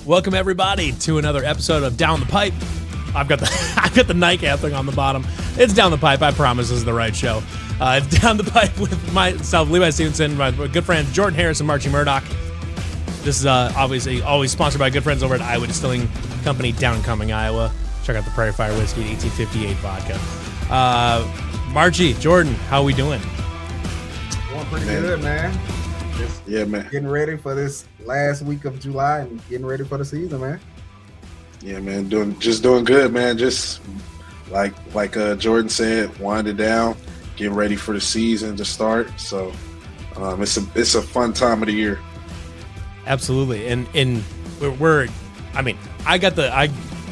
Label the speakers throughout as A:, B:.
A: Welcome everybody to another episode of Down the Pipe. I've got the nightcap thing on the bottom. It's Down the Pipe. I promise this is the right show. It's Down the Pipe with myself, Levi Stevenson, my good friend Jordan Harris, and Marchie Murdoch. This is obviously always sponsored by good friends over at Iowa Distilling Company, down in Cumming, Iowa. Check out the Prairie Fire Whiskey, 1858 vodka. Marchie, Jordan, how are we doing?
B: Doing pretty good, man. Man. Getting ready for this last week of July and getting ready for the season, man.
C: Yeah, man. Doing good, man. Just like Jordan said, winding down, getting ready for the season to start. So it's a fun time of the year.
A: Absolutely, and I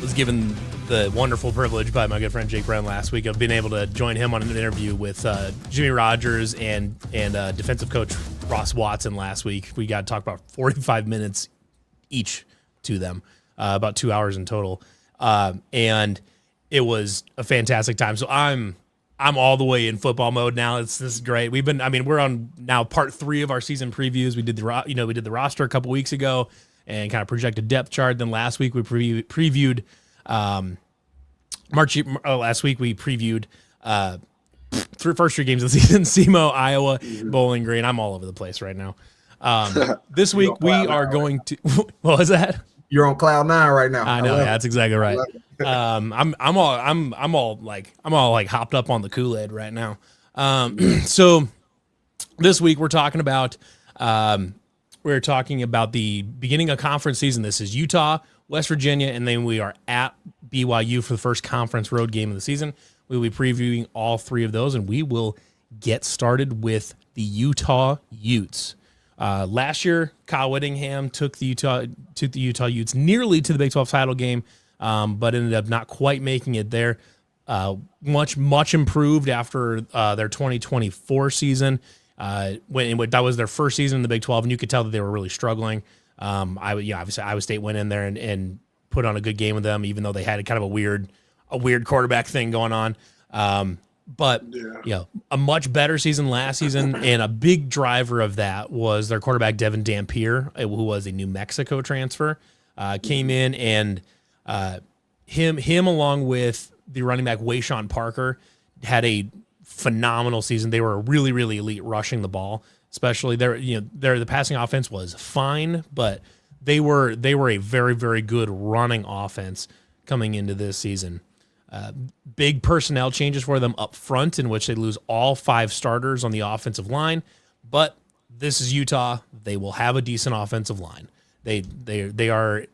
A: was given the wonderful privilege by my good friend Jake Brown last week of being able to join him on an interview with Jimmy Rogers and defensive coach Ross Watson last week. We got to talk about 45 minutes each to them, about 2 hours in total, and it was a fantastic time. So I'm all the way in football mode now. This is great. We're on now part 3 of our season previews. We did the roster a couple weeks ago and kind of projected depth chart. Then last week we previewed last week we previewed first 3 games of the season: SEMO, Iowa, Bowling Green. I'm all over the place right now. This week we are going to. What was that?
B: You're on cloud 9 right now.
A: I know. That's exactly right. I'm all like hopped up on the Kool-Aid right now. So this week we're talking about the beginning of conference season. This is Utah, West Virginia, and then we are at BYU for the first conference road game of the season. We'll be previewing all 3 of those, and we will get started with the Utah Utes. Last year, Kyle Whittingham took the Utah Utes nearly to the Big 12 title game, but ended up not quite making it there. Much improved after their 2024 season. When that was their first season in the Big 12, and you could tell that they were really struggling. Obviously Iowa State went in there and put on a good game with them, even though they had kind of a weird quarterback thing going on. But a much better season last season, and a big driver of that was their quarterback Devin Dampier, who was a New Mexico transfer, came in, and him along with the running back Wayshawn Parker had a phenomenal season. They were really, really elite rushing the ball, especially the passing offense was fine, but they were a very, very good running offense coming into this season. Big personnel changes for them up front, in which they lose all 5 starters on the offensive line. But this is Utah; they will have a decent offensive line. Sneakily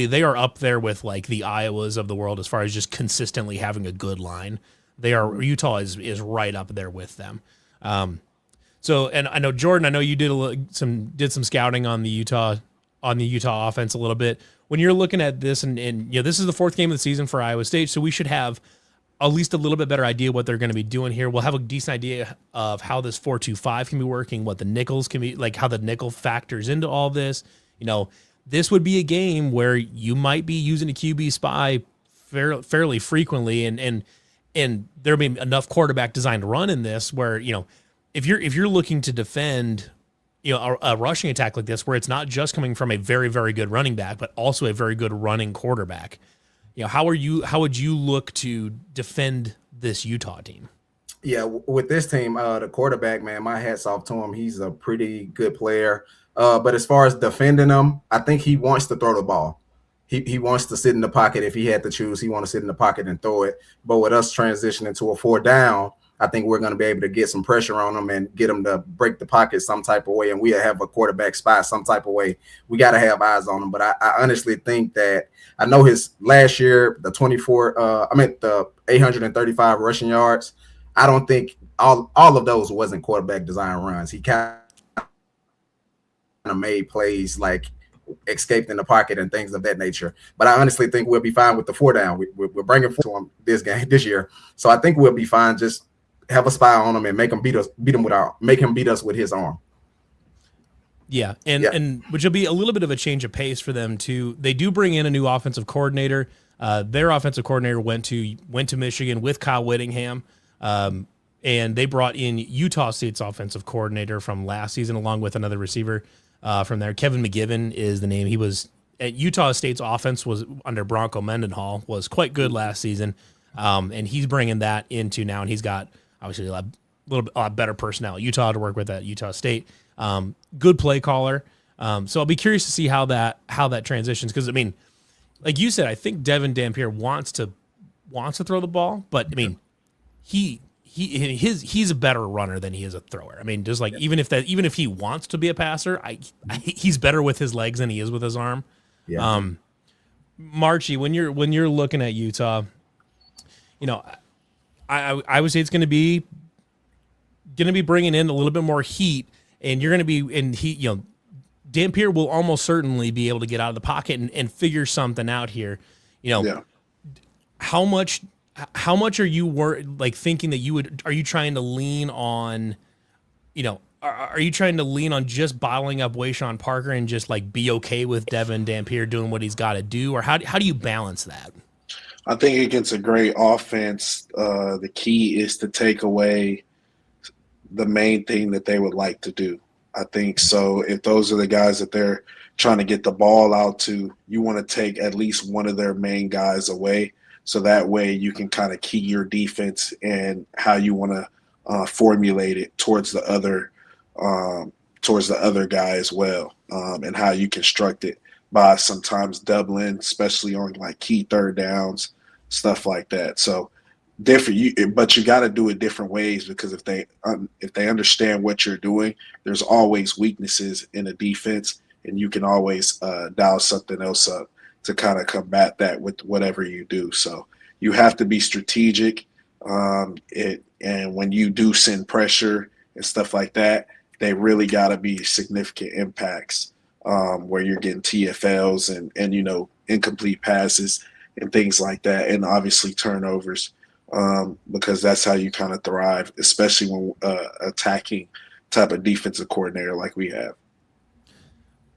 A: they are up there with like the Iowas of the world as far as just consistently having a good line. Utah is right up there with them. And I know Jordan, you did some scouting on the Utah offense a little bit. When you're looking at this, and this is the 4th game of the season for Iowa State, so we should have at least a little bit better idea what they're going to be doing here. We'll have a decent idea of how this 4-2-5 can be working, what the nickels can be, like how the nickel factors into all this. This would be a game where you might be using a QB spy fairly frequently, and there'll be enough quarterback designed to run in this where, if you're looking to defend a rushing attack like this, where it's not just coming from a very, very good running back, but also a very good running quarterback, how would you look to defend this Utah team?
B: Yeah, with this team, the quarterback, man, my hat's off to him. He's a pretty good player. But as far as defending him, I think he wants to throw the ball. He wants to sit in the pocket. If he had to choose, he wants to sit in the pocket and throw it. But with us transitioning to a 4 down, I think we're going to be able to get some pressure on them and get them to break the pocket some type of way, and we have a quarterback spy some type of way. We got to have eyes on them. But I honestly think that I know his last year, the 835 rushing yards. I don't think all of those wasn't quarterback design runs. He kind of made plays like escaped in the pocket and things of that nature. But I honestly think we'll be fine with the 4 down. We're bringing 4 to him this year, so I think we'll be fine. Just have a spy on him and make him beat us with his arm.
A: Yeah, and which will be a little bit of a change of pace for them too. They do bring in a new offensive coordinator. Their offensive coordinator went to Michigan with Kyle Whittingham. and they brought in Utah State's offensive coordinator from last season, along with another receiver from there. Kevin McGivern is the name. He was at Utah State's offense was under Bronco Mendenhall, was quite good last season, and he's bringing that into now, and he's got obviously a lot better personnel at Utah to work with at Utah State. Good play caller. So I'll be curious to see how that transitions, because I mean, like you said, I think Devin Dampier wants to throw the ball, but I mean, he's a better runner than he is a thrower. I mean, just like even if he wants to be a passer, he's better with his legs than he is with his arm.
B: Yeah.
A: Marchie, when you're looking at Utah, you know, I would say it's going to be bringing in a little bit more heat, and you're going to be in heat. You know, Dampier will almost certainly be able to get out of the pocket and figure something out here. You know, how much are you thinking that are you trying to lean on, you know, are you trying to lean on just bottling up Wayshawn Parker and just like be okay with Devin Dampier doing what he's got to do, or how do you balance that?
C: I think against a great offense, the key is to take away the main thing that they would like to do. I think so. If those are the guys that they're trying to get the ball out to, you want to take at least one of their main guys away. So that way you can kind of key your defense and how you want to formulate it towards the other guy as well, and how you construct it by sometimes doubling, especially on like key third downs, stuff like that. So different, but you got to do it different ways, because if they understand what you're doing, there's always weaknesses in a defense, and you can always dial something else up to kind of combat that with whatever you do. So you have to be strategic. And when you do send pressure and stuff like that, they really got to be significant impacts, where you're getting TFLs and you know, incomplete passes and things like that, and obviously turnovers, because that's how you kind of thrive, especially when attacking type of defensive coordinator like we have.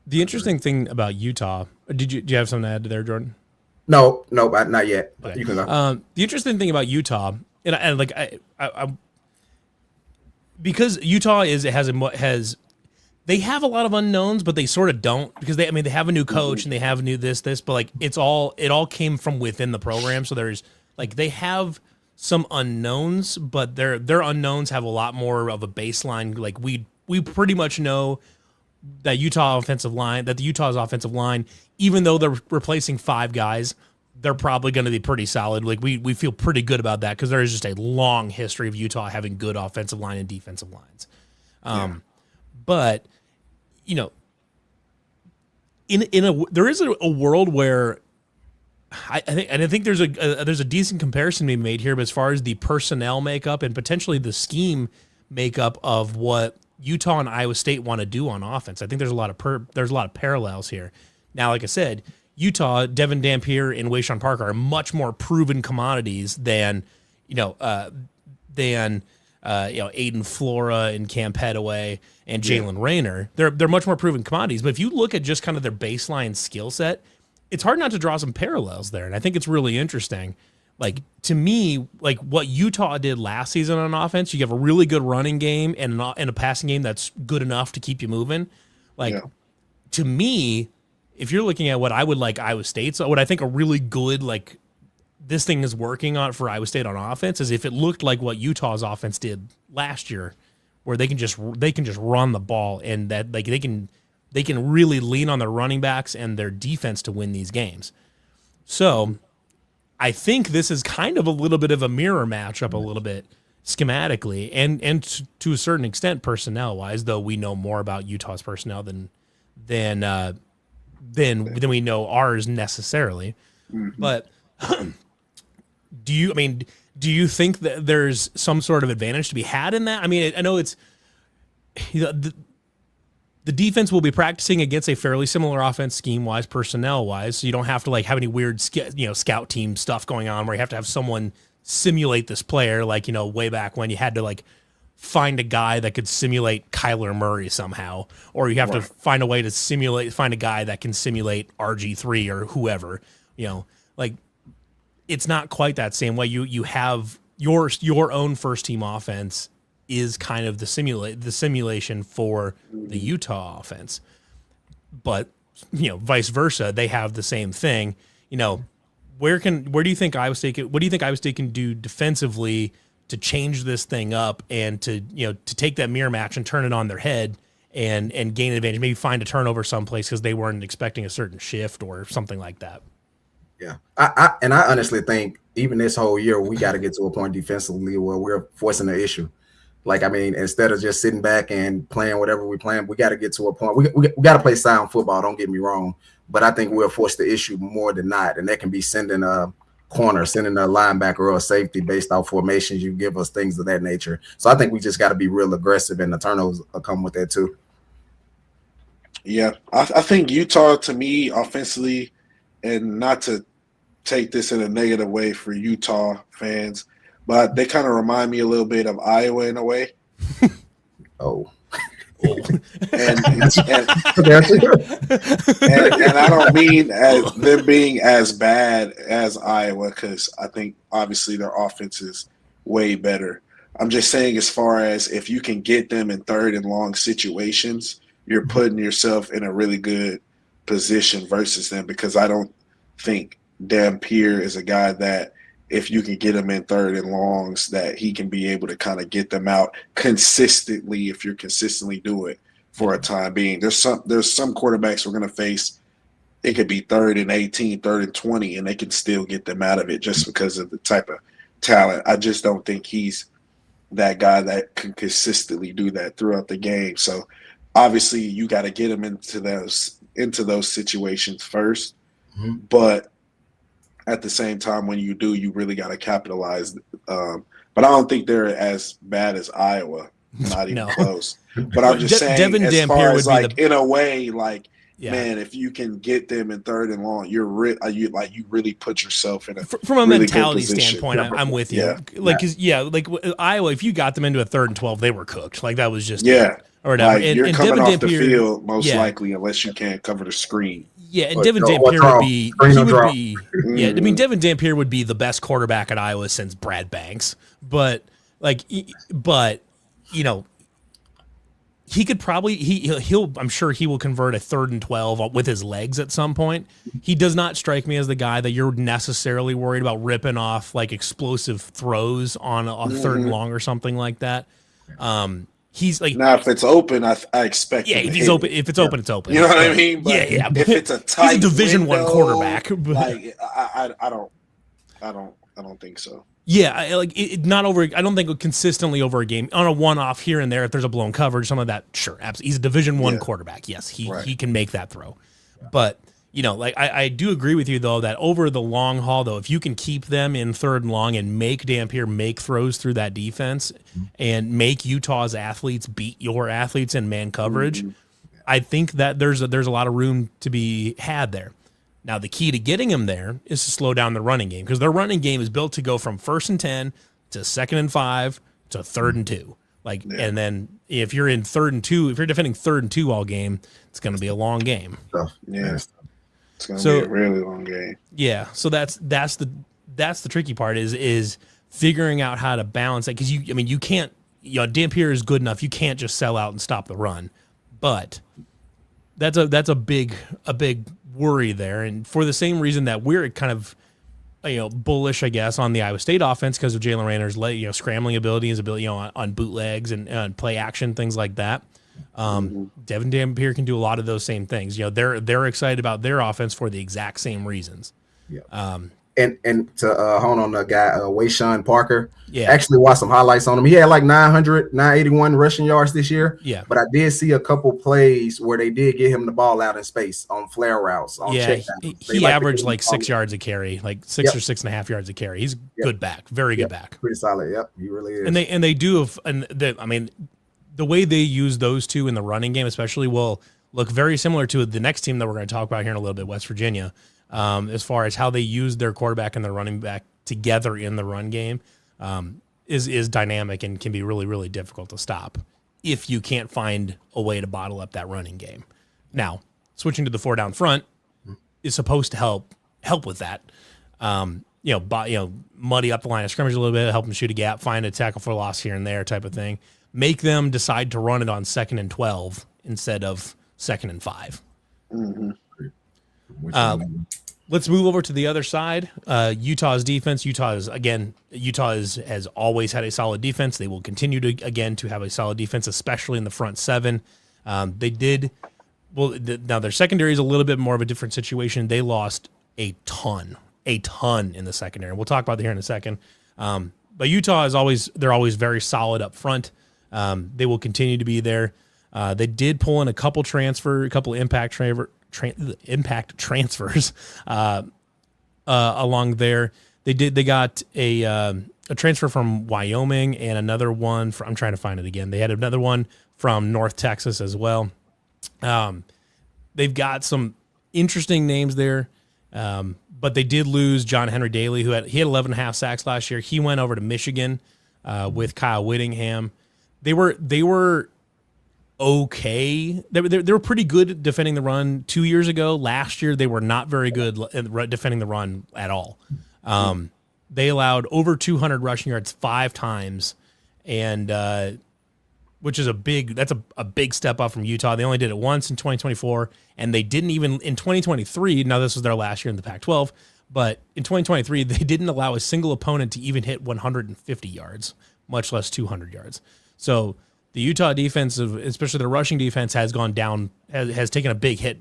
A: The interesting thing about Utah, do you have something to add to there, Jordan?
B: No, not yet.
A: Okay.
B: You can go.
A: The interesting thing about Utah, and like I because Utah they have a lot of unknowns, but they sort of don't, because they have a new coach and they have a new this, but like it all came from within the program. So there's like, they have some unknowns, but their unknowns have a lot more of a baseline. Like we pretty much know that the Utah's offensive line, even though they're replacing 5 guys, they're probably going to be pretty solid. Like we feel pretty good about that, because there is just a long history of Utah having good offensive line and defensive lines. But you know, there is a world where I think there's a decent comparison to be made here, but as far as the personnel makeup and potentially the scheme makeup of what Utah and Iowa State want to do on offense, I think there's a lot of parallels here. Now, like I said, Utah, Devin Dampier and Wayshawn Parker are much more proven commodities than Aiden Flora and Cam Petaway and Jalen Rayner. They're much more proven commodities. But if you look at just kind of their baseline skill set, it's hard not to draw some parallels there. And I think it's really interesting. Like, to me, like what Utah did last season on offense, you have a really good running game and a passing game that's good enough to keep you moving. Like, to me, if you're looking at what I would like Iowa State's, what I think a really good, like, this thing is working on for Iowa State on offense is if it looked like what Utah's offense did last year, where they can just run the ball, and that like they can really lean on their running backs and their defense to win these games. So I think this is kind of a little bit of a mirror matchup, a little bit schematically and to a certain extent personnel wise, though we know more about Utah's personnel than we know ours necessarily. But do you think that there's some sort of advantage to be had in that? I mean, I know it's, you know, the defense will be practicing against a fairly similar offense scheme-wise, personnel-wise, so you don't have to like have any weird scout team stuff going on where you have to have someone simulate this player, like, you know, way back when you had to like find a guy that could simulate Kyler Murray somehow, or you have to find a way to find a guy that can simulate RG3 or whoever, you know, like it's not quite that same way. You have your own first team offense is kind of the simulation for the Utah offense. But, vice versa, they have the same thing. Where do you think Iowa State can do defensively to change this thing up and to take that mirror match and turn it on their head and gain an advantage, maybe find a turnover someplace because they weren't expecting a certain shift or something like that?
B: Yeah. I honestly think even this whole year, we got to get to a point defensively where we're forcing the issue. Instead of just sitting back and playing whatever we're playing, we got to get to a point. We got to play sound football, don't get me wrong. But I think we'll force the issue more than not. And that can be sending a corner, sending a linebacker or a safety based off formations you give us, things of that nature. So I think we just got to be real aggressive, and the turnovers will come with that too.
C: Yeah, I think Utah, to me, offensively, and not to take this in a negative way for Utah fans, but they kind of remind me a little bit of Iowa in a way.
B: Oh.
C: And I don't mean as them being as bad as Iowa, because I think obviously their offense is way better. I'm just saying, as far as if you can get them in third and long situations, you're putting yourself in a really good position versus them, because I don't think Dampier is a guy that, if you can get him in third and longs, that he can be able to kind of get them out consistently if you're consistently do it for a time being. There's some quarterbacks we're going to face. It could be 3rd and 18, 3rd and 20, and they can still get them out of it just because of the type of talent. I just don't think he's that guy that can consistently do that throughout the game. So obviously you got to get him into those situations first. Mm-hmm. But at the same time, when you do, you really got to capitalize. But I don't think they're as bad as Iowa, not even close. But I'm just saying,
A: Devin
C: as
A: Dampier
C: far as
A: would be
C: in a way, man, if you can get them in third and long, you really put yourself in a
A: from a
C: really
A: mentality standpoint. I'm with you. Iowa, if you got them into a 3rd and 12, they were cooked. That was just
C: or
A: whatever.
C: You're coming
A: Devin
C: off
A: Dampier,
C: the field most likely, unless you can't cover the screen.
A: Yeah, and Devin Dampier Devin Dampier would be the best quarterback at Iowa since Brad Banks. But he could probably he'll I'm sure he will convert a 3rd and 12 with his legs at some point. He does not strike me as the guy that you're necessarily worried about ripping off explosive throws on a 3rd and long or something like that. He's now
C: if it's open, I expect.
A: Yeah, if he's open, if it's open, it's open.
C: You know what I mean? But
A: yeah.
C: If it's a tight,
A: he's a Division
C: window,
A: I quarterback.
C: I don't think so.
A: Yeah, not over. I don't think consistently over a game on a one-off here and there. If there's a blown coverage, some of that, sure, absolutely. He's a Division I quarterback. Yes, he can make that throw. Yeah. But I do agree with you though that over the long haul though, if you can keep them in 3rd and long and make Dampier make throws through that defense and make Utah's athletes beat your athletes in man coverage, I think that there's a lot of room to be had there. Now, the key to getting them there is to slow down the running game, because their running game is built to go from 1st and 10 to 2nd and 5 to 3rd and 2. And then if you're in 3rd and 2, if you're defending 3rd and 2 all game, it's going to be a long game.
C: Yeah, it's going to be a really long game.
A: Yeah, so that's the tricky part is figuring out how to balance that, because you can't. Dampier is good enough. You can't just sell out and stop the run, but that's a big worry there, and for the same reason that we're kind of bullish, I guess, on the Iowa State offense because of Jalen Rayner's scrambling ability, his ability on bootlegs and play action, things like that. Devin Dampier can do a lot of those same things. They're excited about their offense for the exact same reasons.
B: Yeah. And to hone on the guy, Wayshawn Parker, actually watched some highlights on him. He had 981 rushing yards this year.
A: Yeah.
B: But I did see a couple plays where they did get him the ball out in space on flare routes. On
A: he averaged 6 yards a carry, 6 or 6.5 yards a carry. He's good back, very good back.
B: Pretty solid. Yep, he really is.
A: And they do the way they use those two in the running game, especially, will look very similar to the next team that we're going to talk about here in a little bit, West Virginia. As far as how they use their quarterback and their running back together in the run game, is dynamic and can be really, really difficult to stop if you can't find a way to bottle up that running game. Now, switching to the 4 down front is supposed to help with that. muddy up the line of scrimmage a little bit, help them shoot a gap, find a tackle for loss here and there type of thing. Make them decide to run it on 2nd and 12 instead of 2nd and 5. Let's move over to the other side. Utah's defense. Utah has always had a solid defense. They will continue to have a solid defense, especially in the front 7. Now their secondary is a little bit more of a different situation. They lost a ton in the secondary. We'll talk about that here in a second. But Utah they're always very solid up front. They will continue to be there. They did pull in a couple impact transfers along there. They got a transfer from Wyoming and another one I'm trying to find it again. They had another one from North Texas as well. They've got some interesting names there. But they did lose John Henry Daly, he had 11.5 sacks last year. He went over to Michigan with Kyle Whittingham. They were okay. They were pretty good defending the run 2 years ago. Last year, they were not very good defending the run at all. They allowed over 200 rushing yards 5 times, and which is a big step up from Utah. They only did it once in 2024, and they didn't even in 2023. Now this was their last year in the Pac-12, but in 2023 they didn't allow a single opponent to even hit 150 yards, much less 200 yards. So the Utah defense, especially their rushing defense, has gone down, has taken a big hit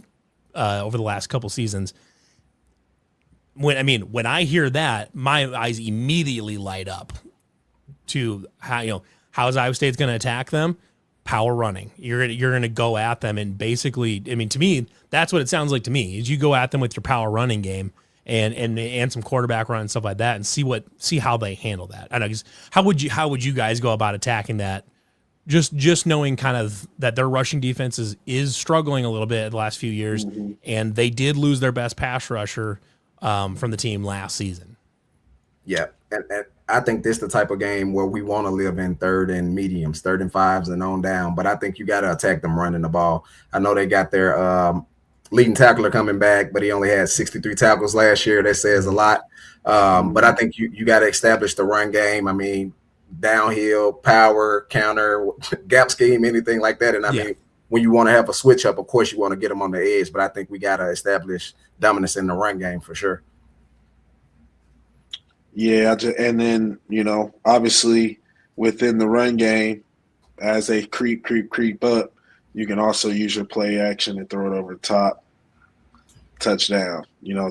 A: over the last couple seasons. When I hear that, my eyes immediately light up to how's Iowa State's going to attack them? Power running. You're going to go at them, and basically, to me, that's what it sounds like to me. Is you go at them with your power running game and some quarterback run and stuff like that, and see how they handle that. I know. How would you guys go about attacking that? Just knowing kind of that their rushing defense is struggling a little bit the last few years, and they did lose their best pass rusher from the team last season.
B: Yeah, and I think this is the type of game where we want to live in 3rd and mediums, 3rd and 5s and on down. But I think you got to attack them running the ball. I know they got their leading tackler coming back, but he only had 63 tackles last year. That says a lot. But I think you got to establish the run game. Downhill, power, counter, gap scheme, anything like that. And when you want to have a switch up, of course you want to get them on the edge. But I think we got to establish dominance in the run game for sure.
C: Yeah, and then, obviously within the run game, as they creep up, you can also use your play action and throw it over the top, touchdown,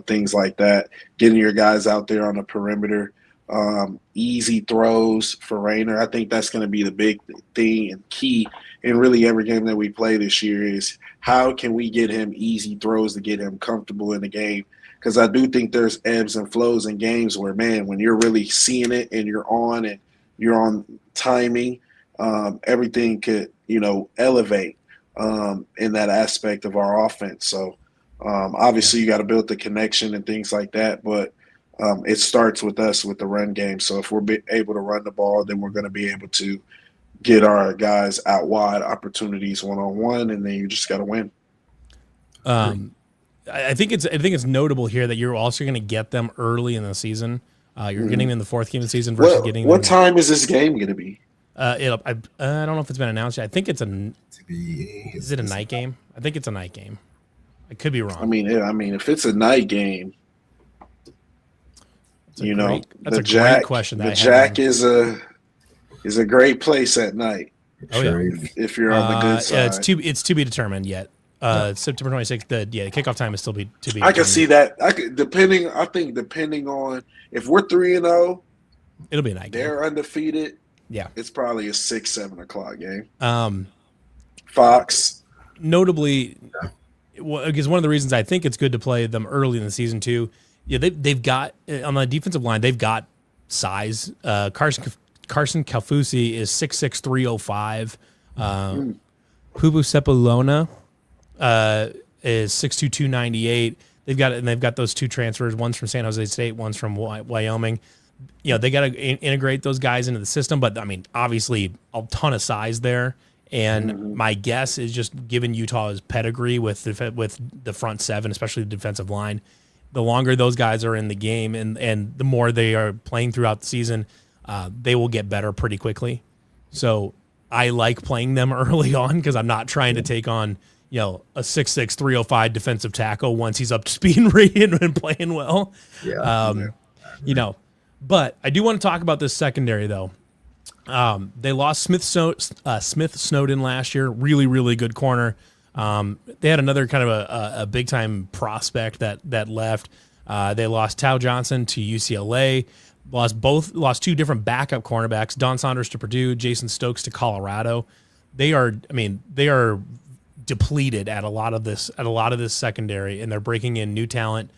C: things like that. Getting your guys out there on the perimeter, easy throws for Rayner. I think that's going to be the big thing and key in really every game that we play this year is how can we get him easy throws to get him comfortable in the game. Because I do think there's ebbs and flows in games where, man, when you're really seeing it and you're on timing, everything could, elevate in that aspect of our offense. So obviously you got to build the connection and things like that. But it starts with us with the run game. So if we're able to run the ball, then we're going to be able to get our guys out wide opportunities one-on-one, and then you just got to win.
A: I think it's notable here that you're also going to get them early in the season. You're getting them in the 4th game of the season versus getting them.
C: What time is this game going to be?
A: I don't know if it's been announced yet. I think it's is it a night game? I think it's a night game. I could be wrong.
C: If it's a night game,
A: that's a great question.
C: The Jack is a great place at night.
A: Oh yeah,
C: if you're on the good side.
A: It's to be determined yet. September 26th. The kickoff time is still to be.
C: I
A: determined.
C: can see that. Depending on if we're 3-0,
A: it'll be a night.
C: They're undefeated.
A: Yeah,
C: it's probably a 6-7 o'clock game. Fox.
A: Notably, because one of the reasons I think it's good to play them early in the season too. Yeah, they've got on the defensive line. They've got size. Carson Kaufusi is 6'6", 305. Pupu Sepulona is 6'2", 298. They've got those 2 transfers. One's from San Jose State. One's from Wyoming. They got to integrate those guys into the system. But obviously, a ton of size there. And my guess is just given Utah's pedigree with the front 7, especially the defensive line, the longer those guys are in the game and the more they are playing throughout the season, they will get better pretty quickly. So I like playing them early on because I'm not trying to take on, a 6'6", 305 defensive tackle once he's up to speed and playing well. But I do want to talk about this secondary though. They lost Smith Snowden last year. Really, really good corner. They had another kind of a big time prospect that left. They lost Tao Johnson to UCLA. Lost two different backup cornerbacks, Don Saunders to Purdue, Jason Stokes to Colorado. They are depleted at a lot of this secondary, and they're breaking in new talent,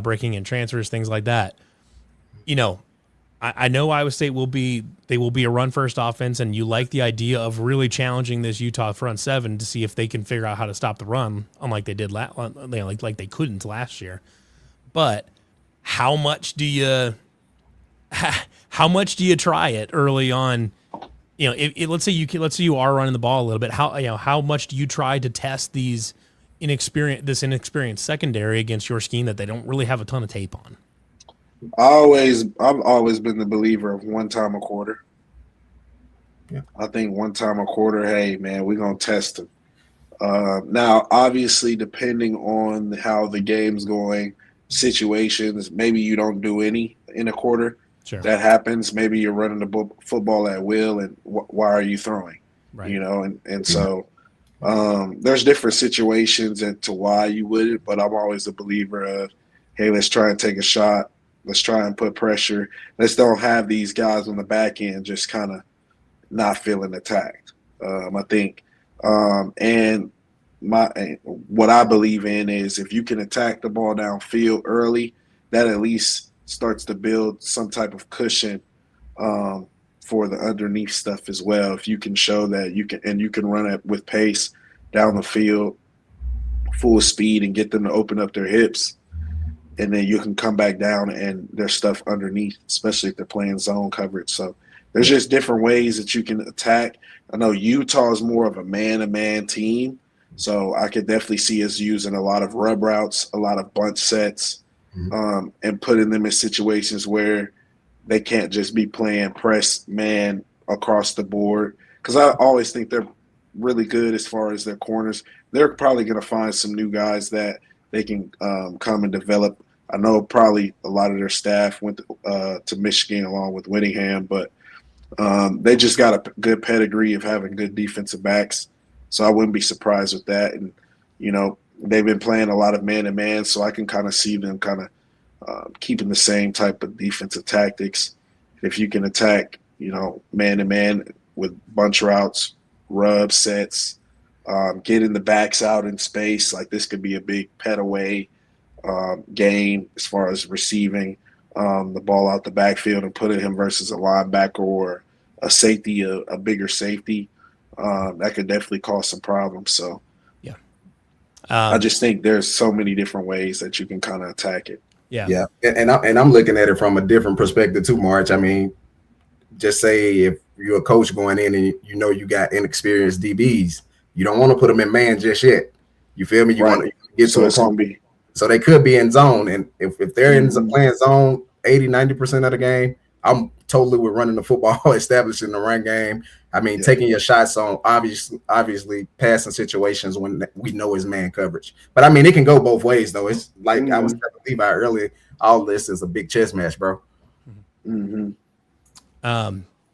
A: breaking in transfers, things like that. I know Iowa State will be a run first offense, and you like the idea of really challenging this Utah front seven to see if they can figure out how to stop the run, unlike they did like they couldn't last year. But how much do you try it early on? Let's say you are running the ball a little bit. How much do you try to test this inexperienced secondary against your scheme that they don't really have a ton of tape on?
C: I've always been the believer of one time a quarter.
B: Yeah.
C: I think one time a quarter, hey man, we're gonna test them. Now, obviously, depending on how the game's going, situations, maybe you don't do any in a quarter.
A: Sure.
C: That happens. Maybe you're running the football at will, and why are you throwing?
A: Right.
C: And so there's different situations as to why you wouldn't. But I'm always a believer of, hey, let's try and take a shot. Let's try and put pressure. Let's don't have these guys on the back end just kind of not feeling attacked. I think, and what I believe in is if you can attack the ball downfield early, that at least starts to build some type of cushion for the underneath stuff as well. If you can show that you can run it with pace down the field, full speed, and get them to open up their hips. And then you can come back down and there's stuff underneath, especially if they're playing zone coverage. So there's just different ways that you can attack. I know Utah is more of a man-to-man team, so I could definitely see us using a lot of rub routes, a lot of bunch sets, and putting them in situations where they can't just be playing press man across the board. Because I always think they're really good as far as their corners. They're probably going to find some new guys that they can come and develop. I know probably a lot of their staff went to Michigan along with Whittingham, but they just got a good pedigree of having good defensive backs. So I wouldn't be surprised with that. And, they've been playing a lot of man-to-man, so I can kind of see them kind of keeping the same type of defensive tactics. If you can attack, man-to-man with bunch routes, rub sets, getting the backs out in space, like this could be a big pet away game as far as receiving the ball out the backfield and putting him versus a linebacker or a safety, a bigger safety. That could definitely cause some problems. So,
A: yeah,
C: I just think there's so many different ways that you can kind of attack it.
B: Yeah, and I'm looking at it from a different perspective too, March. I mean, just say if you're a coach going in and you got inexperienced DBs, you don't want to put them in man just yet. You feel me? You want to get to a point. So they could be in zone, and if they're in playing zone 80-90% of the game, I'm totally with running the football, establishing the run game. I mean, taking your shots on obviously passing situations when we know it's man coverage. But I mean, it can go both ways though. It's like I was telling Levi earlier, all this is a big chess match, bro.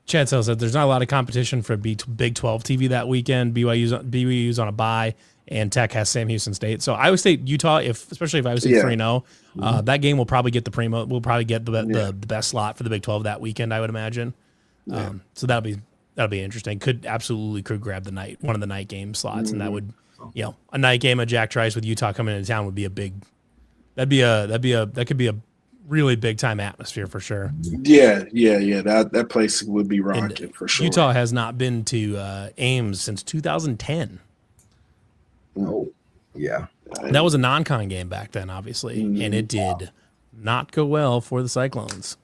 A: Chad says that there's not a lot of competition for Big 12 TV that weekend. BYU's on a bye, and Tech has Sam Houston State. So Iowa State, Utah, especially if Iowa State 3-0, that game will probably get the primo. We'll probably get the best slot for the Big 12 that weekend, I would imagine. So that'll be interesting. Could grab one of the night game slots, and that would, a night game of Jack Trice with Utah coming into town would be that could be a really big time atmosphere for sure.
C: Yeah. That place would be rocking for sure.
A: Utah has not been to Ames since 2010.
B: Oh, yeah.
A: That was a non-con game back then, obviously, and it did not go well for the Cyclones.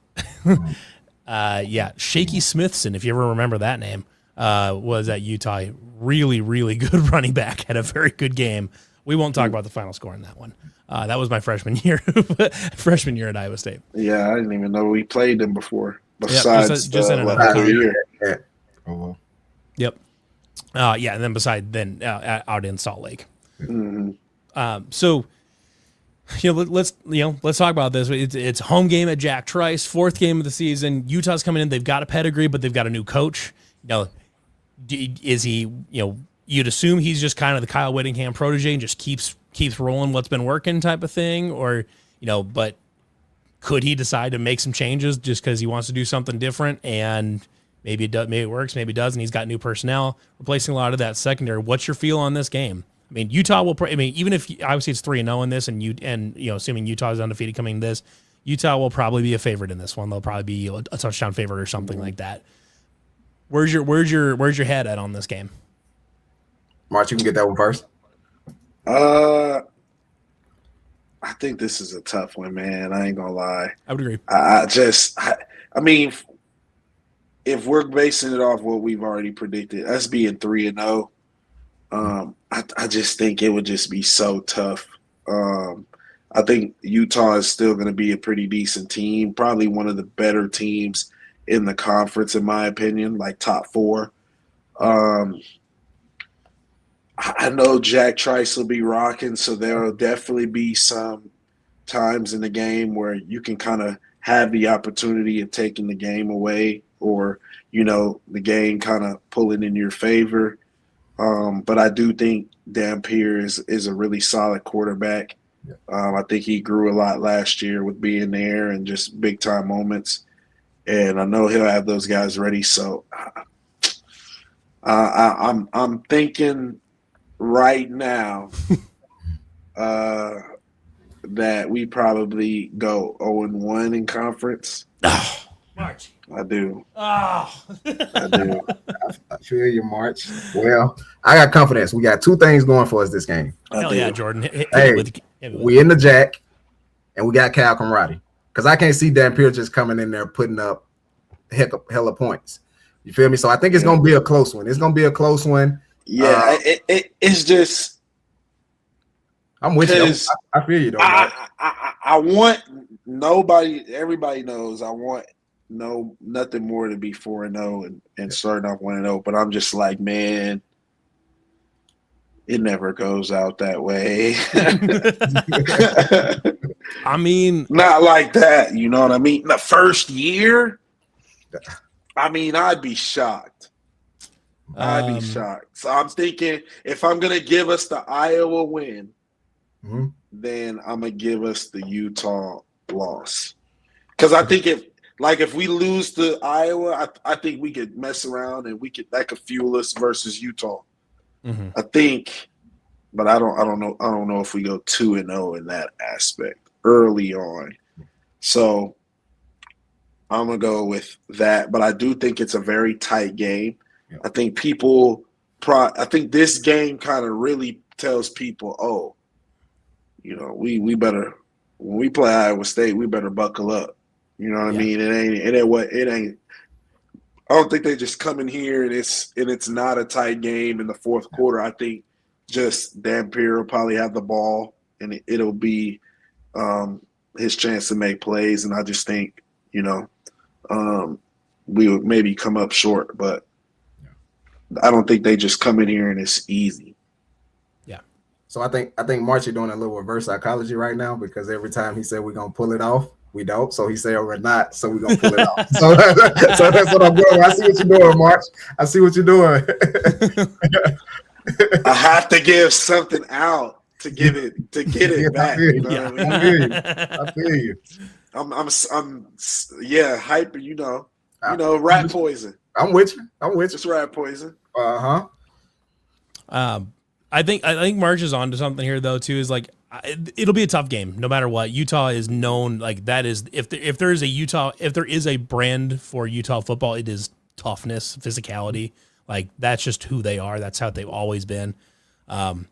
A: Shaky Smithson, if you ever remember that name, was at Utah. Really, really good running back. Had a very good game. We won't talk about the final score in that one. That was my freshman year, freshman year at Iowa State.
C: Yeah, I didn't even know we played them before.
A: Yep,
C: Besides
A: just in another
C: other
A: con.
C: year.
B: Yeah. Oh,
A: Yep. Yeah, and then out in Salt Lake.
C: Mm-hmm.
A: So, let's talk about this. It's home game at Jack Trice, fourth game of the season. Utah's coming in. They've got a pedigree, but they've got a new coach. Is he? You'd assume he's just kind of the Kyle Whittingham protege and just keeps rolling what's been working type of thing, or but could he decide to make some changes just because he wants to do something different and maybe it does, maybe it works, maybe it doesn't. He's got new personnel replacing a lot of that secondary. What's your feel on this game? I mean, Utah will. Even if obviously it's 3-0 in this, and assuming Utah is undefeated coming in this, Utah will probably be a favorite in this one. They'll probably be a touchdown favorite or something like that. Where's your head at on this game?
B: March, you can get that one first.
C: I think this is a tough one, man. I ain't gonna lie.
A: I would agree.
C: I mean, if we're basing it off what we've already predicted, us being 3-0, I just think it would just be so tough. I think Utah is still going to be a pretty decent team, probably one of the better teams in the conference, in my opinion, like top 4. I know Jack Trice will be rocking, so there will definitely be some times in the game where you can kind of have the opportunity of taking the game away or, the game kind of pulling in your favor. But I do think Dampier is a really solid quarterback.
B: Yeah.
C: I think he grew a lot last year with being there and just big-time moments. And I know he'll have those guys ready. So I'm thinking – right now, that we probably go 0-1 in conference.
A: Oh, March.
C: I do.
A: Oh.
C: I do.
B: I feel you, March. Well, I got confidence. We got 2 things going for us this game.
A: Hell yeah, Jordan.
B: We in the Jack, and we got Cal camaraderie. Because I can't see Dampier just coming in there putting up hella points. You feel me? So I think it's going to be a close one. It's going to be a close one.
C: Yeah, it's just.
B: I'm with you. I feel you, though.
C: I want nobody. Everybody knows I want nothing more to be 4-0 and starting off 1-0. But I'm just like, man, it never goes out that way.
A: I mean,
C: not like that. You know what I mean? The first year, I mean, I'd be shocked. I'd be shocked. So I'm thinking if I'm going to give us the Iowa win, then I'm going to give us the Utah loss. Because I think if we lose to Iowa, I think we could mess around and that could fuel us versus Utah.
A: Mm-hmm.
C: I think, but I don't know if we go 2-0 in that aspect early on. So I'm going to go with that. But I do think it's a very tight game. Yeah. I think I think this game kind of really tells people, we better, when we play Iowa State, we better buckle up. You know what I mean? It ain't. I don't think they just come in here and it's not a tight game in the fourth quarter. I think just Dampier will probably have the ball and it'll be his chance to make plays. And I just think, we would maybe come up short, but I don't think they just come in here and it's easy.
B: Yeah. So I think Marchie doing a little reverse psychology right now because every time he said we're gonna pull it off, we don't. So he said we're not. So we're gonna pull it off. So that's what I'm doing. I see what you're doing, March. I see what you're doing.
C: I have to give something out to get it back. You know what I mean?
B: I feel you.
C: I'm hyper. Rat poison.
B: I'm with you.
C: Just rat poison.
A: I think March is on to something here though too. Is like it'll be a tough game no matter what. Utah is known like that is if there is a brand for Utah football, it is toughness, physicality. Like that's just who they are. That's how they've always been. I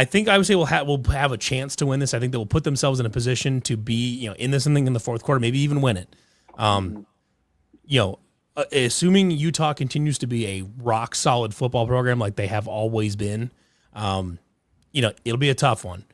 A: think I would say we'll have a chance to win this. I think they will put themselves in a position to be in this thing in the fourth quarter, maybe even win it. Assuming Utah continues to be a rock solid football program like they have always been, It'll be a tough one.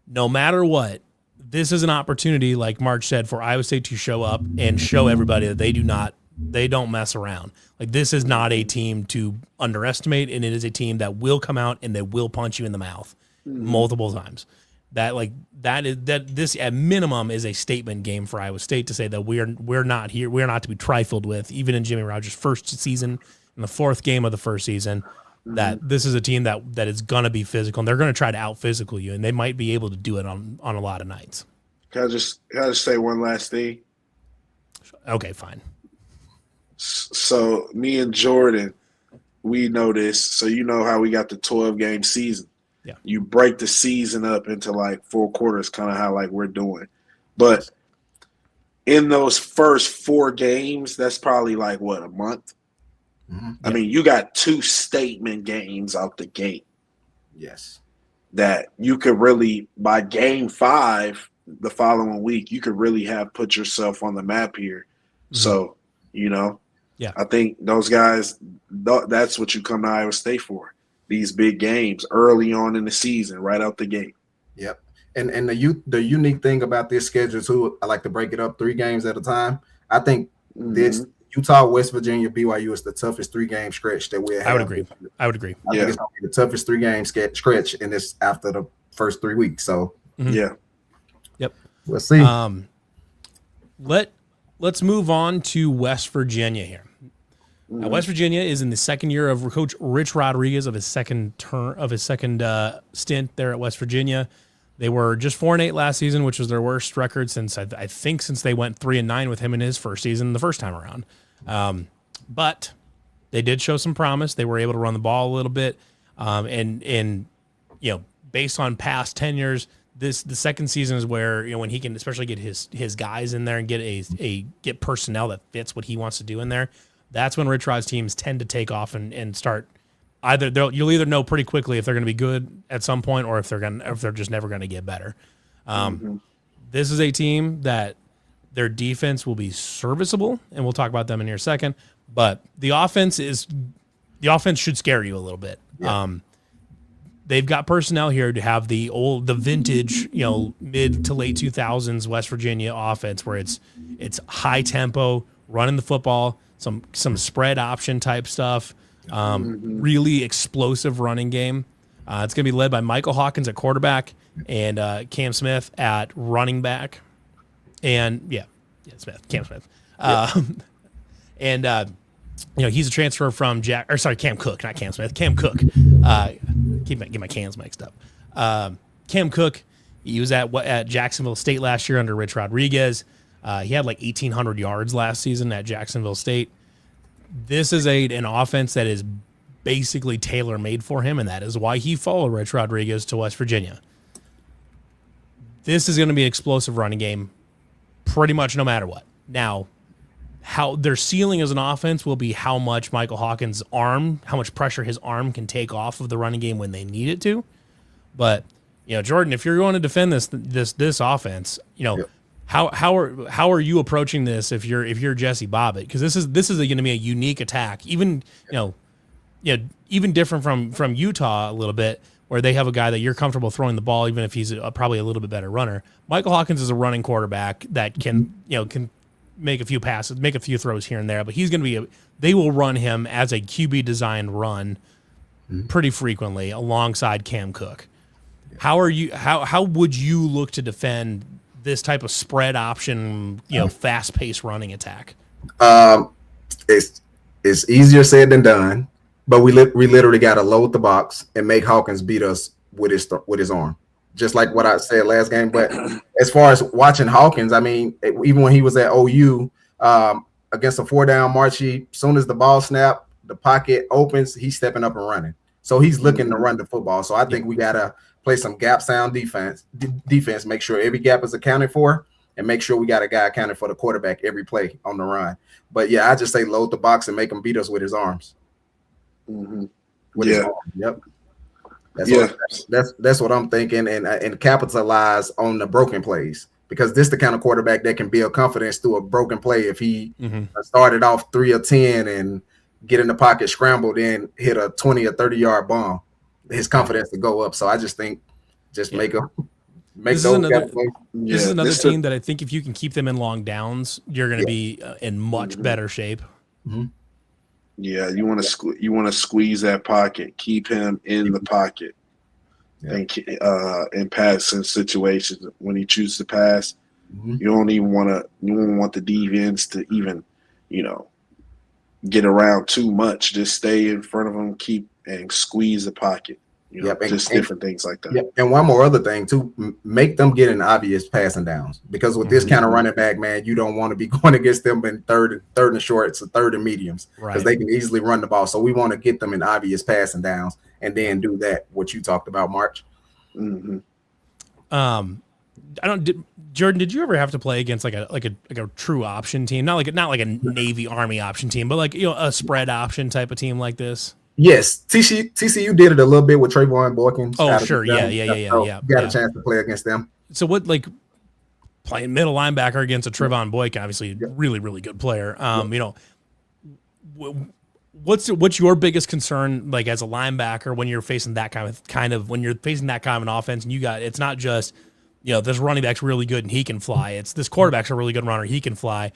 A: No matter what, this is an opportunity, like March said, for Iowa State to show up and show everybody that they don't mess around. Like, this is not a team to underestimate, and it is a team that will come out and they will punch you in the mouth multiple times. This at minimum is a statement game for Iowa State to say that we're not to be trifled with, even in Jimmy Rogers' first season, in the fourth game of the first season. That this is a team that is gonna be physical, and they're gonna try to out physical you, and they might be able to do it on a lot of nights.
C: Can I just say one last thing?
A: Okay, fine.
C: So me and Jordan, we know this. So you know how we got the 12-game season.
A: Yeah.
C: You break the season up into like 4 quarters, kind of how like we're doing. But in those first 4 games, that's probably like what, a month?
B: Mm-hmm.
C: I mean, you got 2 statement games out the gate.
B: Yes. That
C: you could really, by game 5 the following week, you could really have put yourself on the map here. Mm-hmm. So,
A: yeah,
C: I think those guys, that's what you come to Iowa State for. These big games early on in the season, right out the gate.
B: Yep. And the unique thing about this schedule too, I like to break it up 3 games at a time. I think this Utah, West Virginia, BYU is the toughest 3-game stretch that we have.
A: I would agree. I
B: think it's going to be the toughest 3-game stretch in this after the first 3 weeks. So
A: Yep.
B: We'll see.
A: Let's move on to West Virginia here. Now, West Virginia is in the second year of Coach Rich Rodriguez of his second stint there at West Virginia. They were just 4-8 last season, which was their worst record since I think they went 3-9 with him in his first season the first time around. But they did show some promise. They were able to run the ball a little bit, and based on past tenures, the second season is where when he can especially get his guys in there and get personnel that fits what he wants to do in there. That's when Rich Rod's teams tend to take off and start. You'll either know pretty quickly if they're going to be good at some point or if they're just never going to get better. This is a team that their defense will be serviceable, and we'll talk about them in here a second. But the offense should scare you a little bit. Yeah. They've got personnel here to have the vintage, mid to late 2000s West Virginia offense where it's high tempo, running the football, some spread option type stuff, really explosive running game. It's going to be led by Michael Hawkins at quarterback and Cam Smith at running back. And Cam Smith. He's a transfer from Cam Cook, not Cam Smith. Cam Cook. Get my cans mixed up. Cam Cook, he was at Jacksonville State last year under Rich Rodriguez. He had like 1,800 yards last season at Jacksonville State. This is an offense that is basically tailor-made for him, and that is why he followed Rich Rodriguez to West Virginia. This is going to be an explosive running game pretty much no matter what. Now, how their ceiling as an offense will be how much Michael Hawkins' how much pressure his arm can take off of the running game when they need it to. But, Jordan, if you're going to defend this offense, how are you approaching this if you're Jesse Bobbitt? Because this is going to be a unique attack, even different from Utah a little bit, where they have a guy that you're comfortable throwing the ball, even if he's probably a little bit better runner. Michael Hawkins is a running quarterback that can make a few passes, make a few throws here and there, but he's going to be they will run him as a QB designed run pretty frequently alongside Cam Cook. How would you look to defend this type of spread option, fast paced running attack?
B: It's easier said than done, but we literally got to load the box and make Hawkins beat us with his arm. Just like what I said last game. But as far as watching Hawkins, I mean, even when he was at OU against a 4-down Marchie, as soon as the ball snap, the pocket opens, he's stepping up and running. So he's looking to run the football. So I think we got to play some gap sound defense, make sure every gap is accounted for, and make sure we got a guy accounted for the quarterback every play on the run. But, yeah, I just say load the box and make him beat us with his arms. With his arm. Yep. That's what I'm thinking, and capitalize on the broken plays, because this is the kind of quarterback that can build confidence through a broken play. If he started off 3 or 10 and get in the pocket, scramble, then hit a 20 or 30 yard bomb, his confidence to go up. So I just think make those
A: This is another team that I think if you can keep them in long downs, you're going to be in much better shape.
B: Mm-hmm.
C: Yeah, you want to squeeze that pocket, keep him in the pocket, and pass in situations when he chooses to pass.
B: Mm-hmm.
C: You don't want the defense to even, get around too much. Just stay in front of him, keep and squeeze the pocket. Different things like that.
B: Yep. And one more other thing too, make them get in obvious passing downs, because with this kind of running back, man, you don't want to be going against them in third and shorts or third and mediums, because they can easily run the ball. So we want to get them in obvious passing downs and then do that, what you talked about, March.
C: Mm-hmm.
A: Jordan, did you ever have to play against like a true option team? Not like a Navy Army option team, but like, a spread option type of team like this?
B: Yes, TCU did it a little bit with Trayvon Boykins.
A: Oh, sure, yeah.
B: You got a chance to play against them.
A: So what, like playing middle linebacker against a Trayvon Boykin, obviously really, really good player. What's your biggest concern, like as a linebacker, when you're facing that kind of when you're facing that kind of an offense, and it's not just this running back's really good and he can fly. It's this quarterback's a really good runner, he can fly.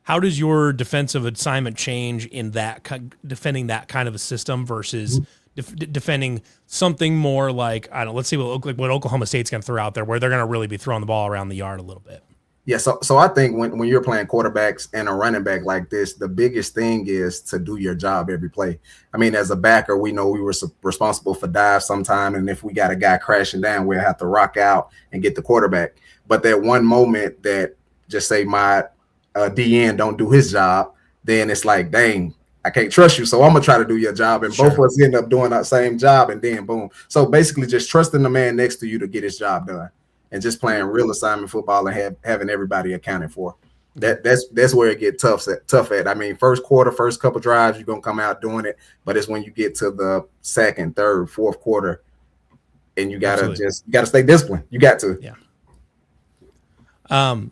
A: How does your defensive assignment change in that defending that kind of a system versus defending something more like, I don't know, let's see what Oklahoma State's going to throw out there, where they're going to really be throwing the ball around the yard a little bit.
B: Yeah, so I think when you're playing quarterbacks and a running back like this, the biggest thing is to do your job every play. I mean, as a backer, we know we were responsible for dives sometime, and if we got a guy crashing down, we'll have to rock out and get the quarterback. But that one moment that, just say my DN don't do his job, then it's like, dang, I can't trust you, so I'm gonna try to do your job, and both of us end up doing that same job, and then boom. So basically, just trusting the man next to you to get his job done, and just playing real assignment football and having everybody accounted for. That's where it gets tough at. I mean, first quarter, first couple drives, you're gonna come out doing it, but it's when you get to the second, third, fourth quarter, and you gotta stay disciplined. You got to.
A: Yeah. On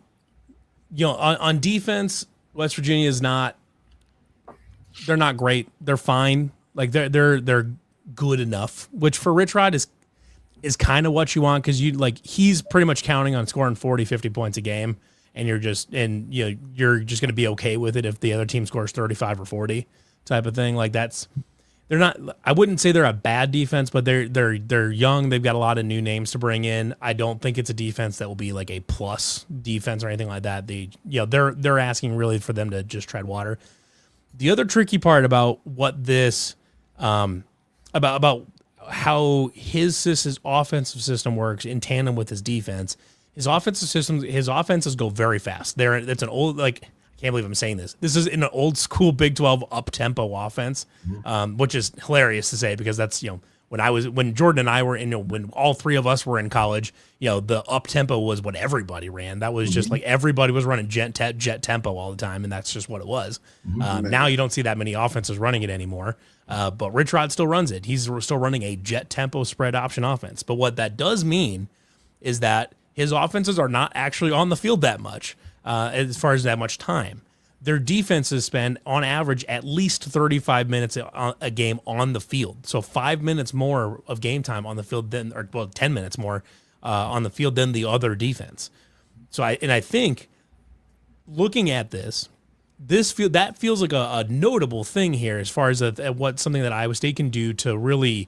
A: defense, West Virginia is not. They're not great. They're fine. Like they're good enough, which for Rich Rod is kind of what you want, because he's pretty much counting on scoring 40, 50 points a game, and you're just going to be okay with it if the other team scores 35 or 40 type of thing. Like they're not, I wouldn't say they're a bad defense, but they're young. They've got a lot of new names to bring in. I don't think it's a defense that will be like a plus defense or anything like that. They're asking really for them to just tread water. The other tricky part about what this, about how his offensive system works in tandem with his defense, his offenses go very fast. It's an old, like, I can't believe I'm saying this. This is an old school Big 12 up tempo offense, which is hilarious to say, because that's, when Jordan and I were in, when all three of us were in college, the up tempo was what everybody ran. That was just like everybody was running jet tempo all the time, and that's just what it was. Now you don't see that many offenses running it anymore, but Rich Rod still runs it. He's still running a jet tempo spread option offense. But what that does mean is that his offenses are not actually on the field that much, as far as that much time. Their defenses spend, on average, at least 35 minutes a game on the field. So 5 minutes more of game time on the field 10 minutes more on the field than the other defense. So I think looking at that feels like a notable thing here, as far as something that Iowa State can do to really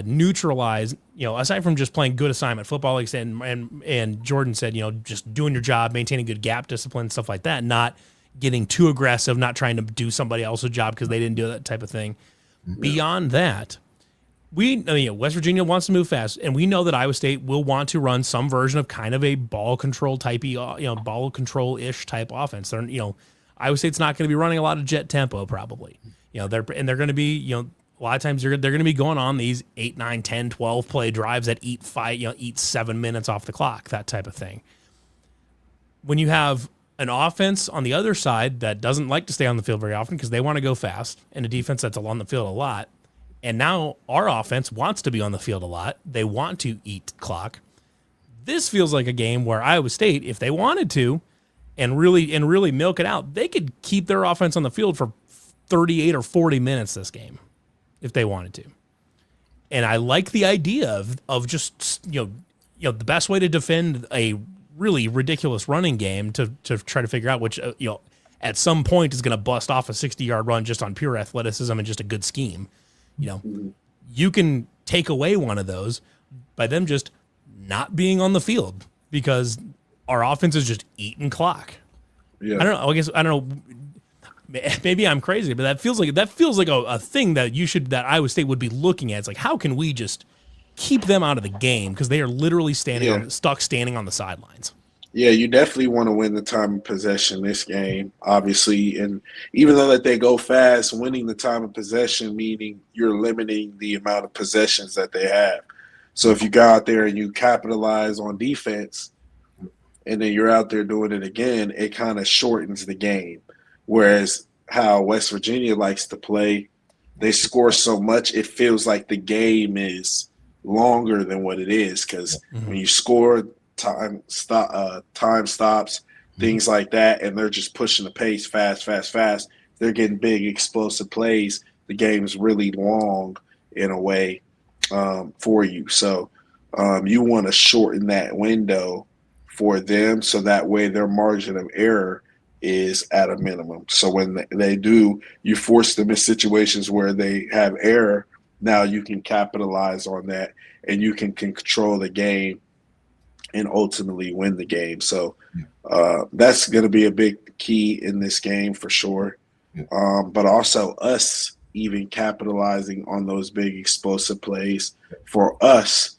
A: neutralize, aside from just playing good assignment football, like I said, and Jordan said, just doing your job, maintaining good gap discipline, stuff like that, not getting too aggressive, not trying to do somebody else's job because they didn't do that type of thing. Mm-hmm. Beyond that, West Virginia wants to move fast, and we know that Iowa State will want to run some version of kind of a ball control ball control-ish type offense. Iowa State's not going to be running a lot of jet tempo probably. They're going to be, a lot of times they're going to be going on these 8, 9, 10, 12 play drives that eat 7 minutes off the clock, that type of thing. When you have an offense on the other side that doesn't like to stay on the field very often because they want to go fast, and a defense that's on the field a lot, and now our offense wants to be on the field a lot, they want to eat clock. This feels like a game where Iowa State, if they wanted to, and really milk it out, they could keep their offense on the field for 38 or 40 minutes this game if they wanted to. And I like the idea of just, the best way to defend a really ridiculous running game to try to figure out which, at some point is going to bust off a 60-yard run just on pure athleticism and just a good scheme. You can take away one of those by them just not being on the field because our offense is just eating clock.
C: Yeah.
A: I don't know. I don't know. Maybe I'm crazy, but that feels like a thing that Iowa State would be looking at. It's like, how can we just keep them out of the game because they are literally stuck standing on the sidelines.
C: Yeah, you definitely want to win the time of possession this game, obviously. And even though that they go fast, winning the time of possession, meaning you're limiting the amount of possessions that they have. So if you go out there and you capitalize on defense and then you're out there doing it again, it kind of shortens the game. Whereas how West Virginia likes to play, they score so much, it feels like the game is longer than what it is because when you score – time stops, things like that, and they're just pushing the pace fast. They're getting big, explosive plays. The game's really long in a way for you. So you want to shorten that window for them so that way their margin of error is at a minimum. So when they do, you force them in situations where they have error. Now you can capitalize on that and you can control the game and ultimately win the game. So that's going to be a big key in this game for sure. But also us even capitalizing on those big explosive plays for us,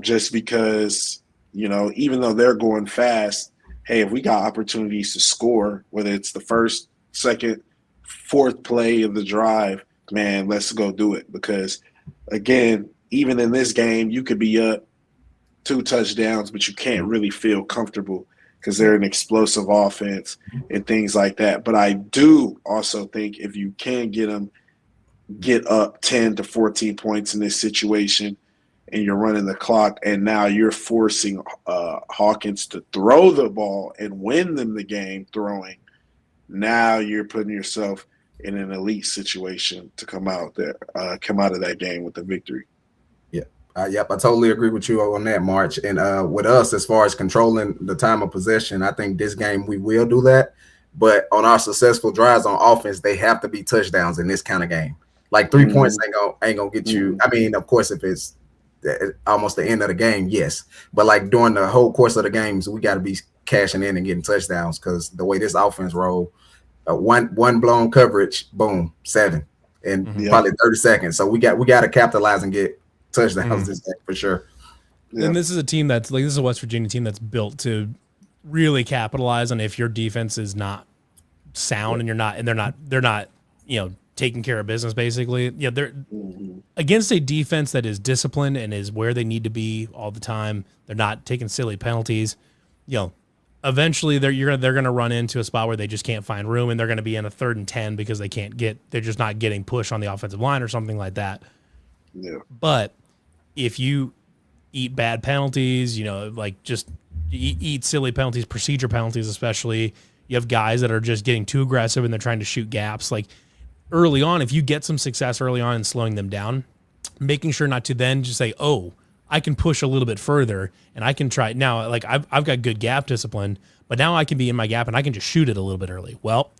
C: just because, even though they're going fast, hey, if we got opportunities to score, whether it's the first, second, fourth play of the drive, man, let's go do it. Because, again, even in this game, you could be up 2 touchdowns, but you can't really feel comfortable because they're an explosive offense and things like that. But I do also think if you can get up 10 to 14 points in this situation and you're running the clock and now you're forcing Hawkins to throw the ball and win them the game throwing, now you're putting yourself in an elite situation to come out of that game with the victory.
B: Yep, I totally agree with you on that, March. And with us, as far as controlling the time of possession, I think this game we will do that. But on our successful drives on offense, they have to be touchdowns in this kind of game. Like 3 points ain't gonna get you. I mean, of course, if it's almost the end of the game, yes. But like during the whole course of the games, we got to be cashing in and getting touchdowns because the way this offense roll, one blown coverage, boom, 7 in probably 30 seconds. So we got to capitalize and get touchdowns this game for sure.
A: And this is a team this is a West Virginia team that's built to really capitalize on if your defense is not sound and they're not taking care of business basically. They're against a defense that is disciplined and is where they need to be all the time. They're not taking silly penalties. Eventually they're going to run into a spot where they just can't find room and they're going to be in a 3rd and 10 because they're just not getting push on the offensive line or something like that.
C: Yeah.
A: But if you eat bad penalties, just eat silly penalties, procedure penalties especially, you have guys that are just getting too aggressive and they're trying to shoot gaps. Like early on, if you get some success early on in slowing them down, making sure not to then just say, oh, I can push a little bit further and I can try. Now, like I've got good gap discipline, but now I can be in my gap and I can just shoot it a little bit early. Well,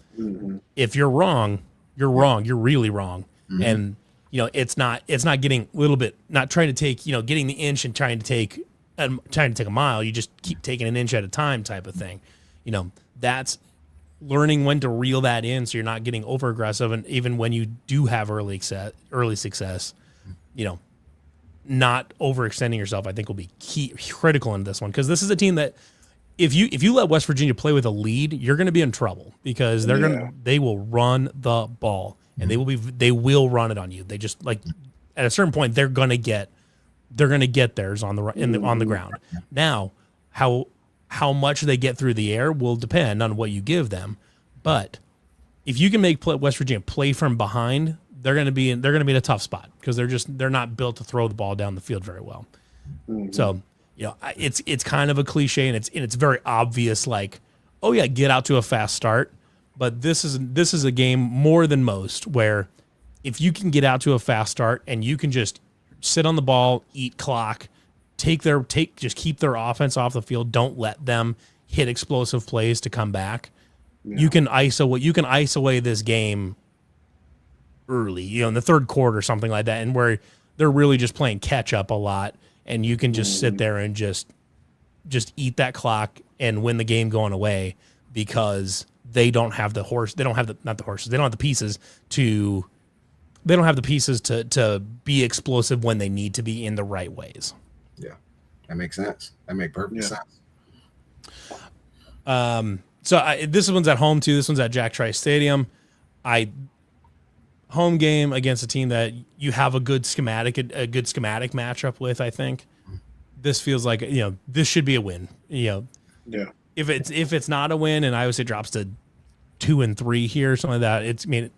A: if you're wrong, you're wrong. You're really wrong. And it's not getting a little bit, not trying to take, getting the inch and trying to take a mile. You just keep taking an inch at a time type of thing. That's learning when to reel that in so you're not getting over aggressive. And even when you do have early success, not overextending yourself, I think will be critical in this one. Because this is a team that if you let West Virginia play with a lead, you're going to be in trouble because they will run the ball. And they will run it on you. They just at a certain point they're gonna get theirs on the ground. Now, how much they get through the air will depend on what you give them. But if you can make West Virginia play from behind, they're gonna be in a tough spot because they're not built to throw the ball down the field very well. So it's kind of a cliche and it's very obvious. Like, oh yeah, get out to a fast start. But this is a game more than most where if you can get out to a fast start and you can just sit on the ball, eat clock, just keep their offense off the field. Don't let them hit explosive plays to come back.
C: Yeah.
A: You can ice away this game early, in the third quarter or something like that, and where they're really just playing catch up a lot, and you can just sit there and just eat that clock and win the game going away because they don't have the pieces to be explosive when they need to be in the right ways.
B: Yeah, that makes sense. That makes perfect sense.
A: So this one's at home too. This one's at Jack Trice Stadium. Home game against a team that you have a good schematic matchup with. I think this feels like this should be a win.
C: Yeah.
A: If it's not a win and Iowa State drops to 2-3 here or something like that,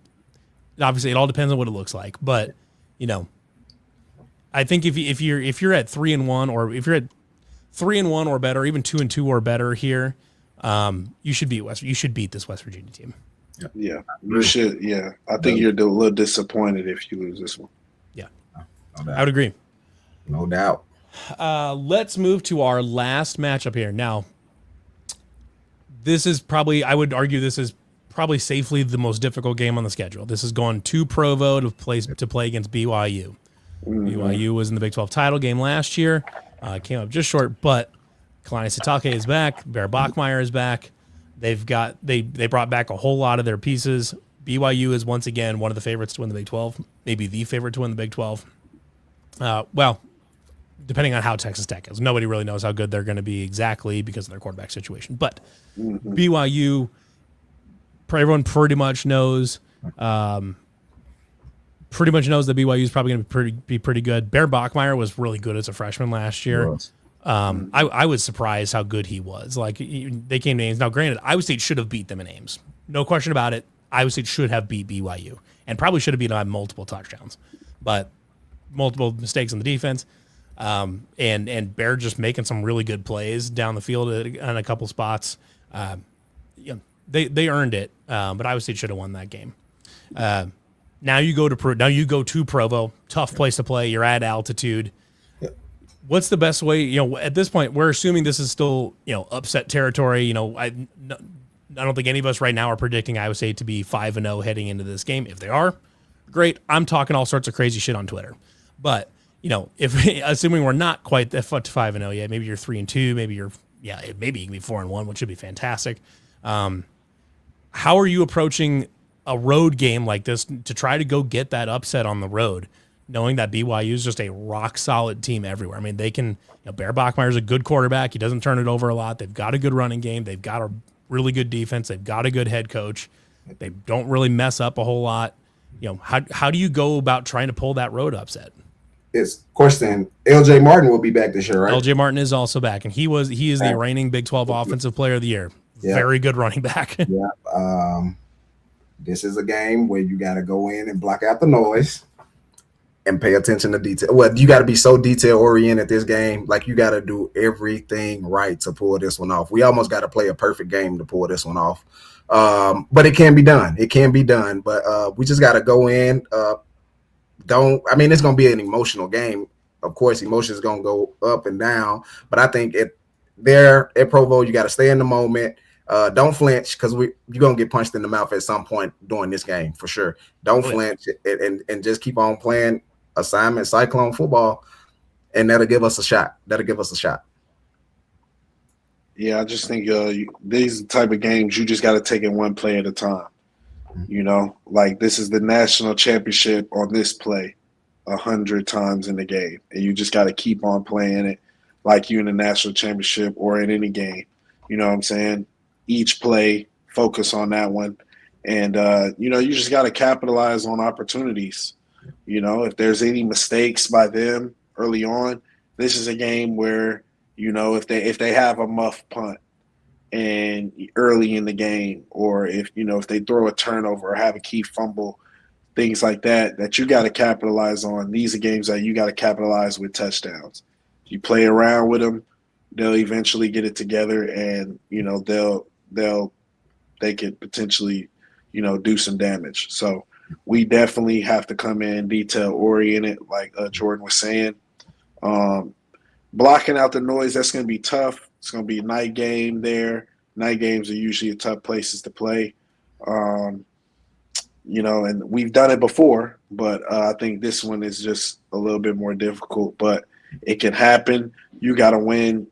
A: obviously it all depends on what it looks like. But I think if you're at 3-1 or if you're at 3-1 or better, even 2-2 or better here, you should beat this West Virginia team.
C: Yeah, you should. Yeah, I think you're a little disappointed if you lose this one.
A: Yeah,
B: no doubt.
A: I would agree.
B: No doubt.
A: Let's move to our last matchup here. Now, I would argue this is probably safely the most difficult game on the schedule. This is going to Provo to play against BYU. Mm-hmm. BYU was in the Big 12 title game last year. Came up just short, but Kalani Sitake is back. Bear Bachmeier is back. They brought back a whole lot of their pieces. BYU is once again one of the favorites to win the Big 12, maybe the favorite to win the Big 12. Well, depending on how Texas Tech is. Nobody really knows how good they're going to be exactly because of their quarterback situation. But BYU, everyone pretty much knows that BYU is probably going to be pretty good. Bear Bachmeier was really good as a freshman last year. I was surprised how good he was. Like, they came to Ames. Now, granted, Iowa State should have beat them in Ames. No question about it. Iowa State should have beat BYU and probably should have beat them by multiple touchdowns. But multiple mistakes on the defense. And Bear just making some really good plays down the field on a couple spots. They earned it, but Iowa State should have won that game. Now you go to Provo, tough place to play. You're at altitude. What's the best way? At this point, we're assuming this is still upset territory. I don't think any of us right now are predicting Iowa State to be 5-0 heading into this game. If they are, great. I'm talking all sorts of crazy shit on Twitter. But if assuming we're not quite to 5-0 yet, maybe you're 3-2, maybe maybe you can be 4-1, which would be fantastic. How are you approaching a road game like this to try to go get that upset on the road, knowing that BYU is just a rock solid team everywhere? I mean, they can. Bear Bachmeier is a good quarterback. He doesn't turn it over a lot. They've got a good running game. They've got a really good defense. They've got a good head coach. They don't really mess up a whole lot. How do you go about trying to pull that road upset?
B: It's of course then LJ Martin will be back this year, right?
A: LJ Martin is also back, and he is the reigning Big 12 Offensive Player of the Year. Yeah. Very good running back.
B: Yeah. This is a game where you got to go in and block out the noise and pay attention to detail. Well, you got to be so detail oriented this game. Like, you got to do everything right to pull this one off. We almost got to play a perfect game to pull this one off. But it can be done. It can be done. But we just got to go in. It's going to be an emotional game. Of course, emotions going to go up and down. But I think at Provo, you got to stay in the moment. Don't flinch, because you're going to get punched in the mouth at some point during this game for sure. Don't flinch and just keep on playing assignment Cyclone football, and that'll give us a shot.
C: Yeah, I just think these type of games, you just got to take it one play at a time. Like, this is the national championship on this play 100 times in the game, and you just got to keep on playing it like you in the national championship or in any game. You know what I'm saying? Each play, focus on that one. And, you just got to capitalize on opportunities. If there's any mistakes by them early on, this is a game where, if they have a muff punt and early in the game, or if they throw a turnover or have a key fumble, things like that you got to capitalize on. These are games that you got to capitalize with touchdowns. You play around with them, they'll eventually get it together, and they could potentially do some damage. So we definitely have to come in detail oriented, like Jordan was saying. Blocking out the noise, that's going to be tough. It's going to be a night game there. Night games are usually tough places to play. And we've done it before, but I think this one is just a little bit more difficult, but it can happen. You got to win,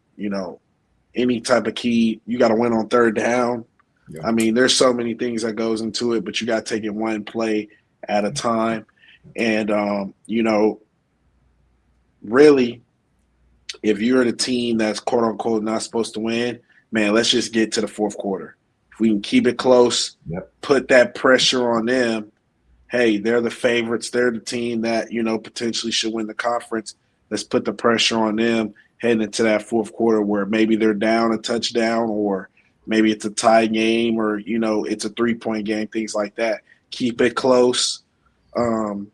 C: any type of key. You got to win on third down. Yeah. I mean, there's so many things that goes into it, but you got to take it one play at a time. And, really, if you're the team that's quote unquote not supposed to win, man, let's just get to the fourth quarter. If we can keep it close, put that pressure on them. Hey, they're the favorites. They're the team that, potentially should win the conference. Let's put the pressure on them heading into that fourth quarter where maybe they're down a touchdown or maybe it's a tie game or, it's a 3-point game, things like that. Keep it close and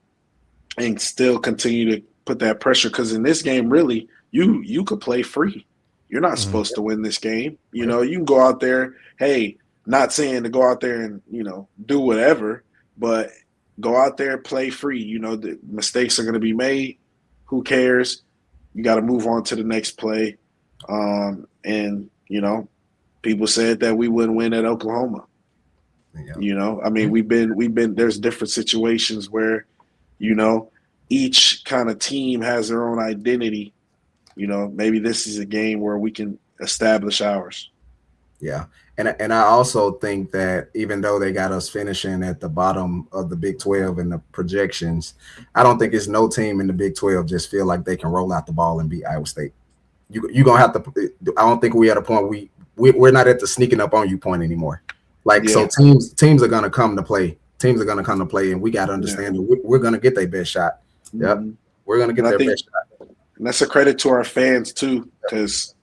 C: still continue to put that pressure because in this game, really, you could play free. You're not supposed to win this game. You can go out there, hey, not saying to go out there and, do whatever, but go out there, play free. The mistakes are going to be made. Who cares? You got to move on to the next play. People said that we wouldn't win at Oklahoma. Yeah. We've been there's different situations where, each kind of team has their own identity. Maybe this is a game where we can establish ours.
B: Yeah. And I also think that even though they got us finishing at the bottom of the Big 12 in the projections, I don't think it's no team in the Big 12 just feel like they can roll out the ball and beat Iowa State. You're going to have to – I don't think we're at a point we're not at the sneaking up on you point anymore. So teams are going to come to play. Teams are going to come to play, and we got to understand that we're going to get their best shot. Yep. We're going to get their best shot.
C: And that's a credit to our fans, too, because,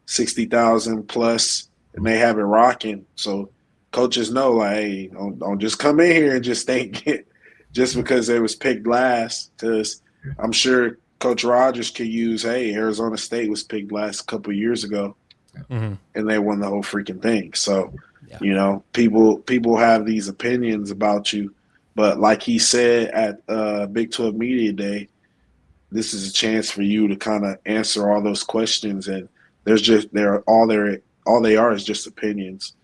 C: 60,000 plus – and they have it rocking. So coaches know, hey, don't just come in here and just think it just because it was picked last. Because I'm sure Coach Rogers could use, hey, Arizona State was picked last a couple of years ago, and they won the whole freaking thing. So, people have these opinions about you. But like he said at Big 12 Media Day, this is a chance for you to kind of answer all those questions. And all they are is just opinions.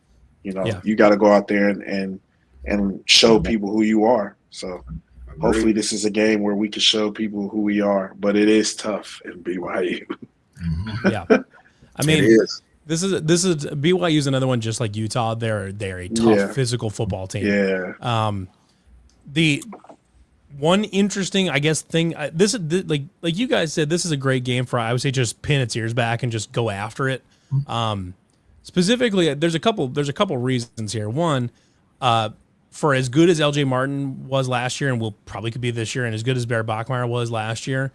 C: You got to go out there and show people who you are. So hopefully this is a game where we can show people who we are, but it is tough in BYU.
A: Yeah. I mean, this is BYU is another one just like Utah. They're a tough physical football team.
C: Yeah.
A: The one interesting, I guess, thing, this is like you guys said, this is a great game for, I would say, just pin its ears back and just go after it. Specifically, there's a couple reasons here. One, for as good as LJ Martin was last year and will probably could be this year, and as good as Bear Bachmeier was last year,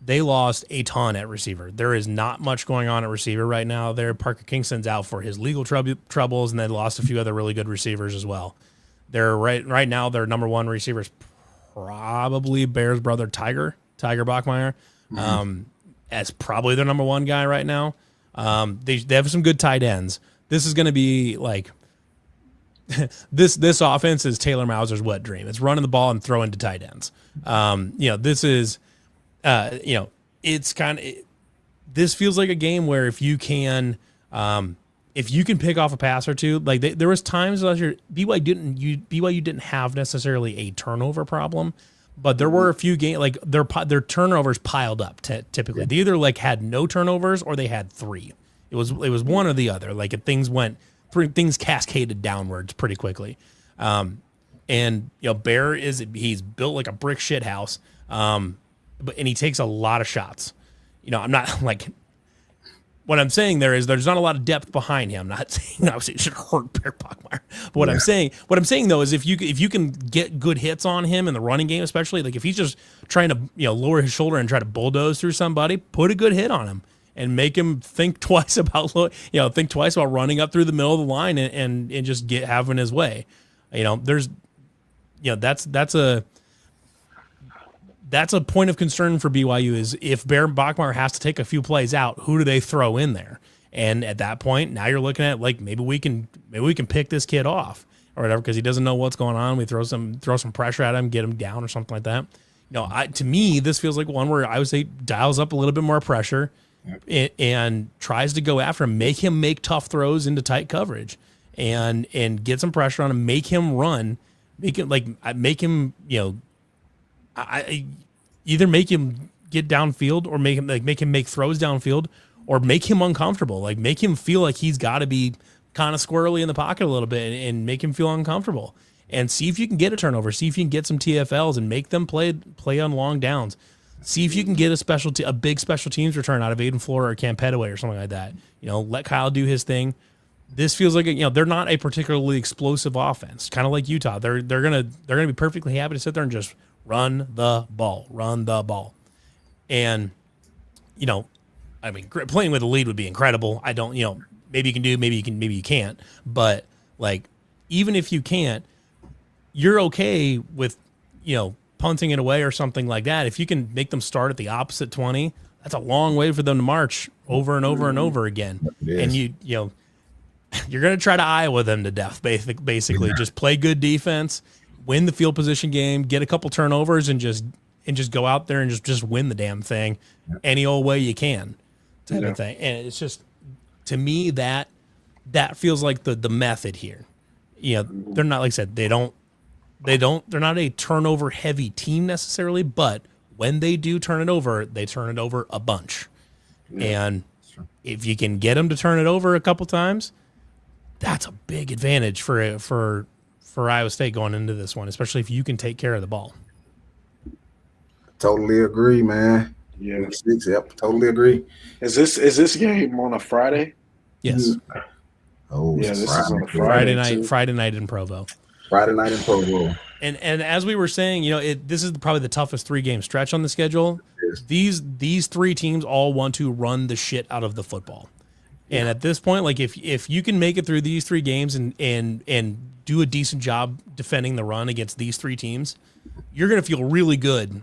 A: they lost a ton at receiver. There is not much going on at receiver right now. There, Parker Kingston's out for his legal troubles, and they lost a few other really good receivers as well. They're right now their number one receiver is probably Bear's brother Tiger Bachmeier. As probably their number one guy right now. They have some good tight ends. This is going to be like this offense is Taylor Mauser's wet dream. It's running the ball and throwing to tight ends. This is, it's kind of this feels like a game where if you can pick off a pass or two, like there was times last year BYU didn't have necessarily a turnover problem. But there were a few games, like their turnovers piled up typically. Yeah. They either like had no turnovers or they had 3. It was one or the other. Like things cascaded downwards pretty quickly. Bear he's built like a brick shit house. And he takes a lot of shots. I'm not like. What I'm saying there's not a lot of depth behind him. I'm not saying obviously it should hurt Bear Bachmeier. But what I'm saying though is if you can get good hits on him in the running game, especially like if he's just trying to lower his shoulder and try to bulldoze through somebody, put a good hit on him and make him think twice about running up through the middle of the line and just having his way. That's a point of concern for BYU is if Bear Bachmeier has to take a few plays out, who do they throw in there? And at that point, now you're looking at like maybe we can pick this kid off. or whatever because he doesn't know what's going on. We throw some pressure at him, get him down or something like that. To me, this feels like one where I would say dials up a little bit more pressure and tries to go after him, make him make tough throws into tight coverage, and get some pressure on him, make him run, make him either make him get downfield or make him make throws downfield or make him uncomfortable, like make him feel like he's got to be kind of squirrely in the pocket a little bit and make him feel uncomfortable. And see if you can get a turnover. See if you can get some TFLs and make them play on long downs. See if you can get a big special teams return out of Aiden Flora or Cam Petaway or something like that. Let Kyle do his thing. This feels like they're not a particularly explosive offense. Kind of like Utah. They're gonna be perfectly happy to sit there and just run the ball. And playing with a lead would be incredible. I don't maybe you can do, maybe you can't. But like even if you can't, you're okay with, punting it away or something like that. If you can make them start at the opposite 20, that's a long way for them to march over and over and over again. And you're going to try to Iowa them to death, basically. Yeah. Just play good defense, win the field position game, get a couple turnovers, and just go out there and just win the damn thing any old way you can, type of thing. And it's just, to me, that feels like the method here. They're not, like I said, they're not a turnover heavy team necessarily, but when they do turn it over, they turn it over a bunch. Yeah, and if you can get them to turn it over a couple times, that's a big advantage for Iowa State going into this one, especially if you can take care of the ball.
B: Totally agree, man.
C: Yeah.
B: Yep, totally agree.
C: Is this game on a Friday?
A: Yes.
B: Oh,
C: yeah, this is on a Friday
A: night. Friday night in Provo.
B: Friday night in Provo.
A: And as we were saying, this is probably the toughest 3-game stretch on the schedule. These three teams all want to run the shit out of the football. And at this point, like if you can make it through these 3 games and do a decent job defending the run against these 3 teams, you're going to feel really good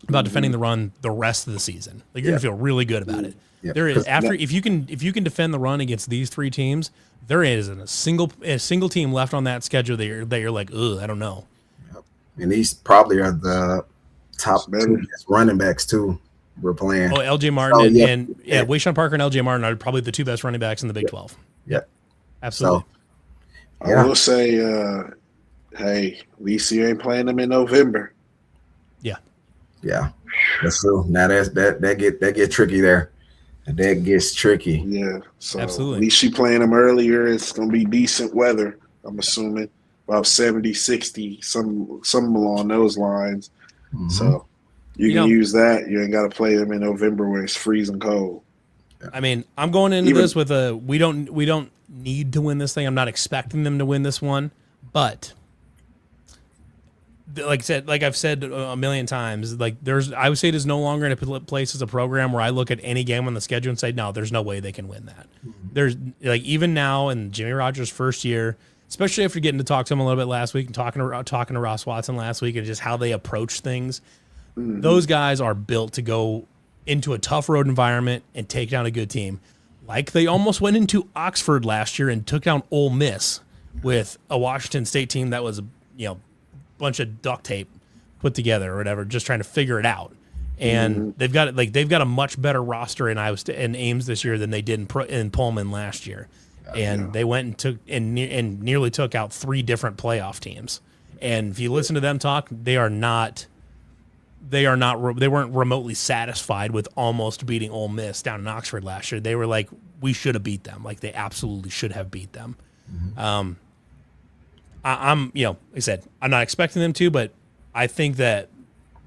A: about defending the run the rest of the season. Like you're going to feel really good about it. Yeah. There is if you can defend the run against these 3 teams, there isn't a single team left on that schedule that you're like, ugh, I don't know.
B: Yep. And these probably are the top 2 running backs too. We're playing.
A: Oh, LJ Martin and Wayshawn Parker and LJ Martin are probably the 2 best running backs in the Big 12.
B: Yep.
A: Absolutely.
C: So, I will say, hey, at least you ain't playing them in November.
A: Yeah.
B: Yeah. That's true. Now that get tricky there. That gets tricky.
C: Yeah. So
A: absolutely.
C: At least you playing them earlier. It's gonna be decent weather, I'm assuming. About 70, 60, some along those lines. Mm-hmm. So you can use that. You ain't got to play them in November when it's freezing cold.
A: I mean, I'm going into this with we don't need to win this thing. I'm not expecting them to win this one, but like I've said a million times, like I would say it is no longer in a place as a program where I look at any game on the schedule and say, no, there's no way they can win that. Mm-hmm. There's like even now in Jimmy Rogers' first year, especially after getting to talk to him a little bit last week and talking to Ross Watson last week and just how they approach things. Mm-hmm. Those guys are built to go into a tough road environment and take down a good team. Like they almost went into Oxford last year and took down Ole Miss with a Washington State team that was, bunch of duct tape put together or whatever, just trying to figure it out. And they've got a much better roster in Iowa State and Ames this year than they did in Pullman last year. And they went and took and nearly took out 3 different playoff teams. And if you listen to them talk, they weren't remotely satisfied with almost beating Ole Miss down in Oxford last year. They were like, we should have beat them. Like they absolutely should have beat them. Mm-hmm. I'm, like I said, I'm not expecting them to, but I think that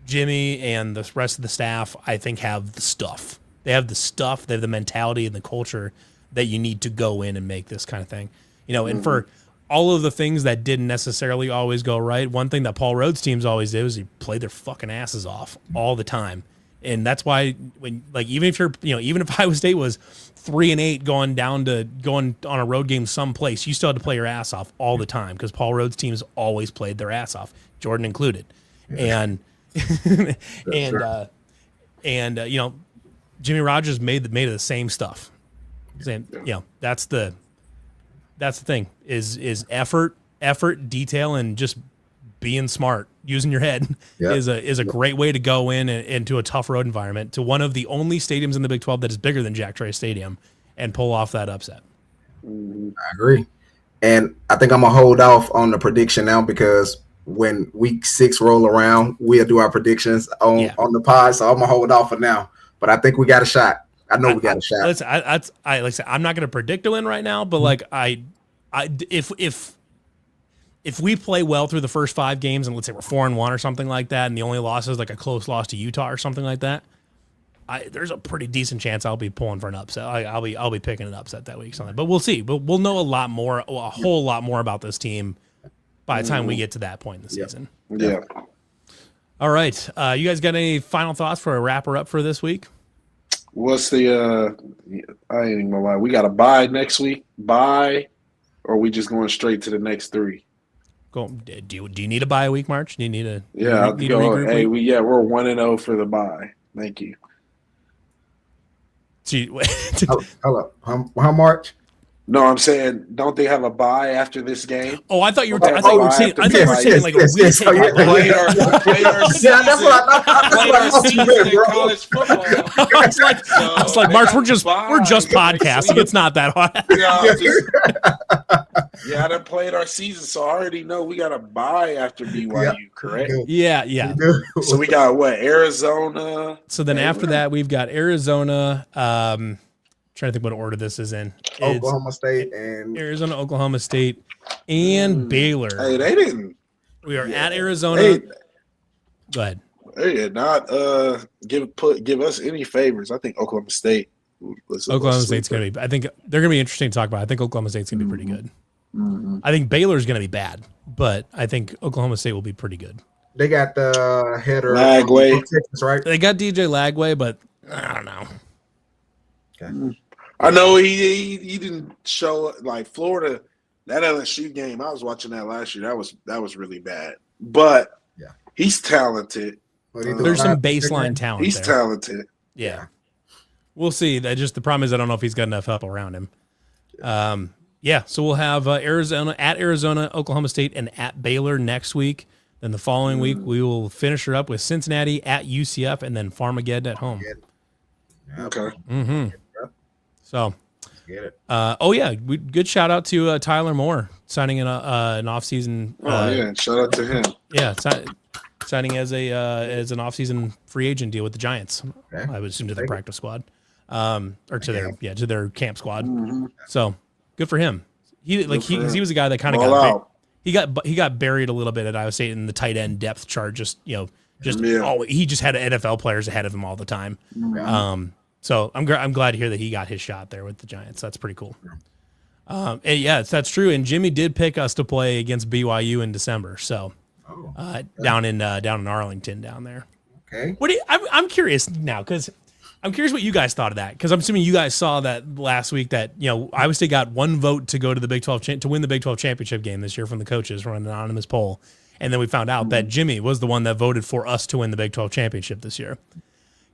A: Jimmy and the rest of the staff, I think, have the stuff. They have the stuff. They have the mentality and the culture that you need to go in and make this kind of thing. And for all of the things that didn't necessarily always go right, one thing that Paul Rhodes' teams always did was he played their fucking asses off all the time. And that's why even if Iowa State was 3-8 going on a road game someplace, you still had to play your ass off all the time because Paul Rhodes' teams always played their ass off, Jordan included. Yeah. And Jimmy Rogers made the same stuff. Saying, that's the thing is effort effort, detail, and just being smart, using your head is a great way to go into a tough road environment to one of the only stadiums in the Big 12 that is bigger than Jack Trice Stadium and pull off that upset.
B: I agree. And I think I'm going to hold off on the prediction now because when week 6 roll around, we'll do our predictions on the pod. So I'm going to hold off for now. But I think we got a shot. I know we got a shot.
A: Listen, like I said, I'm not going to predict a win right now, but like if we play well through the first 5 games and let's say we're 4-1 or something like that, and the only loss is like a close loss to Utah or something like that, there's a pretty decent chance I'll be pulling for an upset. I'll be picking an upset that week, something. But we'll see. But we'll know a whole lot more about this team by the time we get to that point in the season.
C: Yeah.
A: All right. You guys got any final thoughts for a wrapper up for this week?
C: What's the I ain't even gonna lie. We got a bye next week. Bye, or are we just going straight to the next 3?
A: Do you need a bye week, March? Do you need a
C: need a regroup week? We're 1-0 for the bye. Thank you.
B: Hold up. How March?
C: No, I'm saying, don't they have a bye after this game?
A: Oh, I thought you were. I thought you were saying like we take
C: that's what I thought you meant, bro. College football.
A: It's like March. We're just podcasting. It's not that hard.
C: I done played our season, so I already know we got a bye after BYU, correct?
A: Yeah.
C: So we got what? Arizona.
A: So then after that, we've got Arizona. Trying to think what order this is in.
B: Oklahoma State and
A: Arizona, Oklahoma State, and Baylor.
C: Hey, they didn't.
A: We are at Arizona. Go ahead.
C: They did not give us any favors. I think Oklahoma State.
A: Oklahoma State's going to be. I think they're going to be interesting to talk about. I think Oklahoma State's going to be pretty good. I think Baylor's going to be bad, but I think Oklahoma State will be pretty good.
B: They got the header
C: Lagway,
B: Texas, right?
A: They got DJ Lagway, but I don't know.
B: Okay.
C: I know he didn't show like Florida. That LSU game, I was watching that last year. That was really bad. But he's talented.
A: There's some baseline talent.
C: He's talented.
A: Yeah. We'll see. That just the problem is I don't know if he's got enough help around him. So we'll have Arizona, Oklahoma State, and at Baylor next week. Then the following week we will finish her up with Cincinnati at UCF and then Farmageddon at home.
C: Okay.
A: Mm-hmm. So,
B: get it.
A: Good shout out to Tyler Moore signing an offseason.
C: Shout out to him.
A: Yeah, signing as an offseason free agent deal with the Giants. Okay. I would assume to the practice squad, or to their camp squad. Mm-hmm. So good for him. He was a guy that kind of he got buried a little bit at Iowa State in the tight end depth chart. He just had NFL players ahead of him all the time. Yeah. So I'm glad to hear that he got his shot there with the Giants. That's pretty cool. That's true. And Jimmy did pick us to play against BYU in December. So down in Arlington down there.
B: Okay.
A: I'm curious now because I'm curious what you guys thought of that because I'm assuming you guys saw that last week that Iowa State got 1 vote to go to the Big 12 to win the Big 12 championship game this year from the coaches from an anonymous poll, and then we found out that Jimmy was the one that voted for us to win the Big 12 championship this year.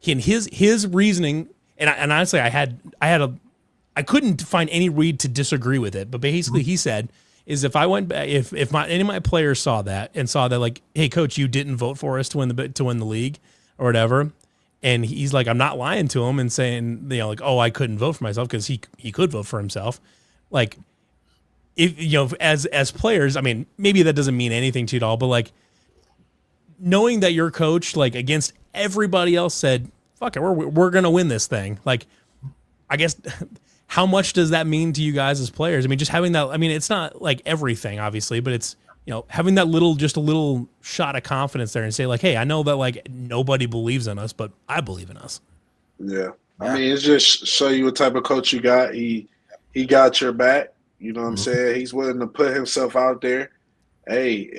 A: And his reasoning. And honestly, I couldn't find any read to disagree with it. But basically, he said is if I went back, if any of my players saw that like, hey, coach, you didn't vote for us to win the league or whatever, and he's like, I'm not lying to him and saying I couldn't vote for myself because he could vote for himself. Like, if as players, I mean, maybe that doesn't mean anything to you at all, but like knowing that your coach against everybody else said, fuck it, we're gonna win this thing. Like, I guess, how much does that mean to you guys as players? I mean, just having that. I mean, it's not like everything, obviously, but it's having that just a little shot of confidence there and say like, hey, I know that nobody believes in us, but I believe in us. Yeah,
C: I mean, it's just show you what type of coach you got. He got your back. You know what I'm saying? He's willing to put himself out there. Hey,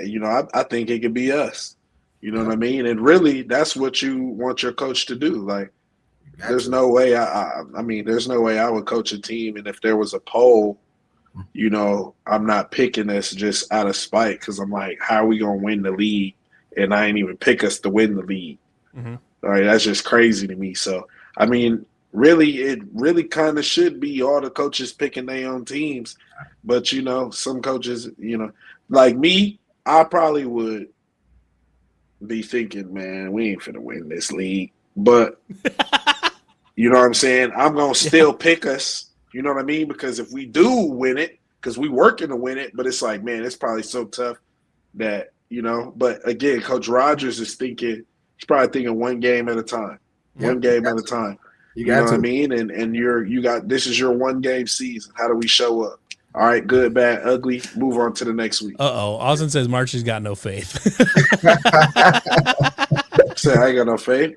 C: I think it could be us. You know what I mean? And really, that's what you want your coach to do. Like, there's no way there's no way I would coach a team. And if there was a poll, I'm not picking us just out of spite because I'm like, how are we going to win the league? And I ain't even pick us to win the league. Mm-hmm. All right, that's just crazy to me. So, I mean, it really kind of should be all the coaches picking their own teams. But, some coaches, like me, I probably would be thinking, man, we ain't finna win this league. But you know what I'm saying? I'm gonna still pick us. You know what I mean? Because if we do win it, because we working to win it, but it's like, man, it's probably so tough that, you know. But again, Coach Rogers is thinking, he's probably thinking one game at a time. One game at a time. You know what I mean? And you got this is your one game season. How do we show up? All right, good, bad, ugly. Move on to the next week.
A: Austin says Marchie's got no faith.
C: Say I ain't got no faith.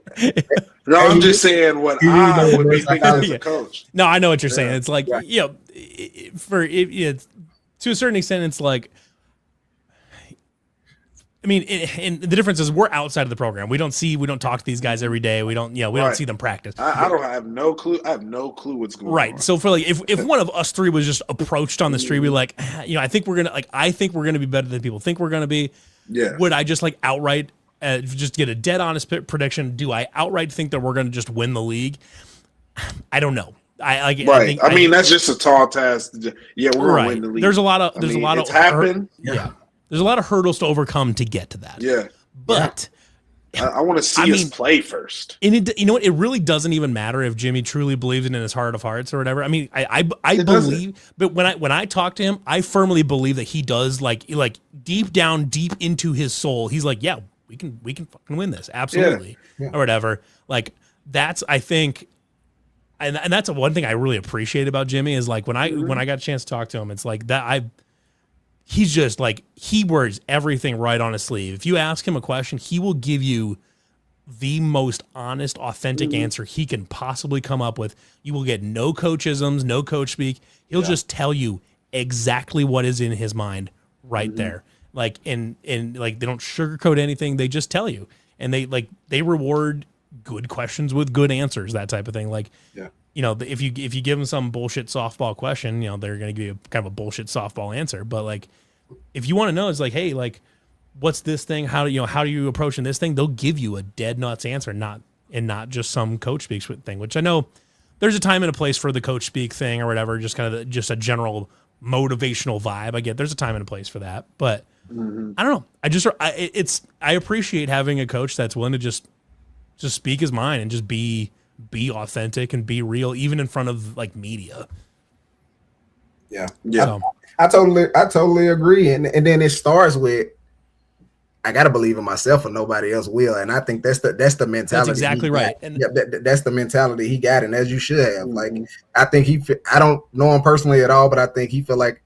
C: No, I'm just saying what I would be thinking as a coach.
A: No, I know what you're saying. It's like, you know, to a certain extent, it's like, I mean, and the difference is we're outside of the program. We don't talk to these guys every day. We don't see them practice.
C: I have no clue. I have no clue what's going on.
A: Right. So for like, if one of us three was just approached on the street, we like, you know, I think we're gonna be better than people think we're gonna be.
C: Yeah.
A: Would I just like outright just get a dead honest prediction? Do I outright think that we're gonna just win the league? I don't know. I
C: mean, that's just a tall task. Yeah, we're gonna win the league.
A: There's a lot of
C: it's happened.
A: Yeah. There's a lot of hurdles to overcome to get to that.
C: Yeah.
A: But
C: I want to see us play first.
A: And you know what? It really doesn't even matter if Jimmy truly believes it in his heart of hearts or whatever. I mean, I believe, but when I talk to him, I firmly believe that he does like deep down, deep into his soul. He's like, yeah, we can fucking win this. Absolutely. Yeah. Or whatever. Like that's, I think, and that's one thing I really appreciate about Jimmy is like when I got a chance to talk to him, it's like that he's just like, he wears everything right on his sleeve. If you ask him a question, he will give you the most honest, authentic answer he can possibly come up with. You will get no coachisms, no coach speak. He'll just tell you exactly what is in his mind right there. Like, and like, they don't sugarcoat anything. They just tell you. And they reward good questions with good answers, that type of thing. Like, you know, if you give them some bullshit softball question, you know, they're going to give you kind of a bullshit softball answer. But like, if you want to know, it's like, hey, like, what's this thing? How do you approaching this thing? They'll give you a dead nuts answer, not just some coach speaks thing, which I know there's a time and a place for the coach speak thing or whatever, just kind of just a general motivational vibe. I get there's a time and a place for that, but I don't know. I appreciate having a coach that's willing to just speak his mind and just be authentic and be real, even in front of like media.
B: Yeah.
A: So,
B: I totally agree. And then it starts with, I gotta believe in myself, or nobody else will. And I think that's the mentality.
A: That's exactly right.
B: And that's the mentality he got, and as you should have. Like, I think I don't know him personally at all, but I think he feel like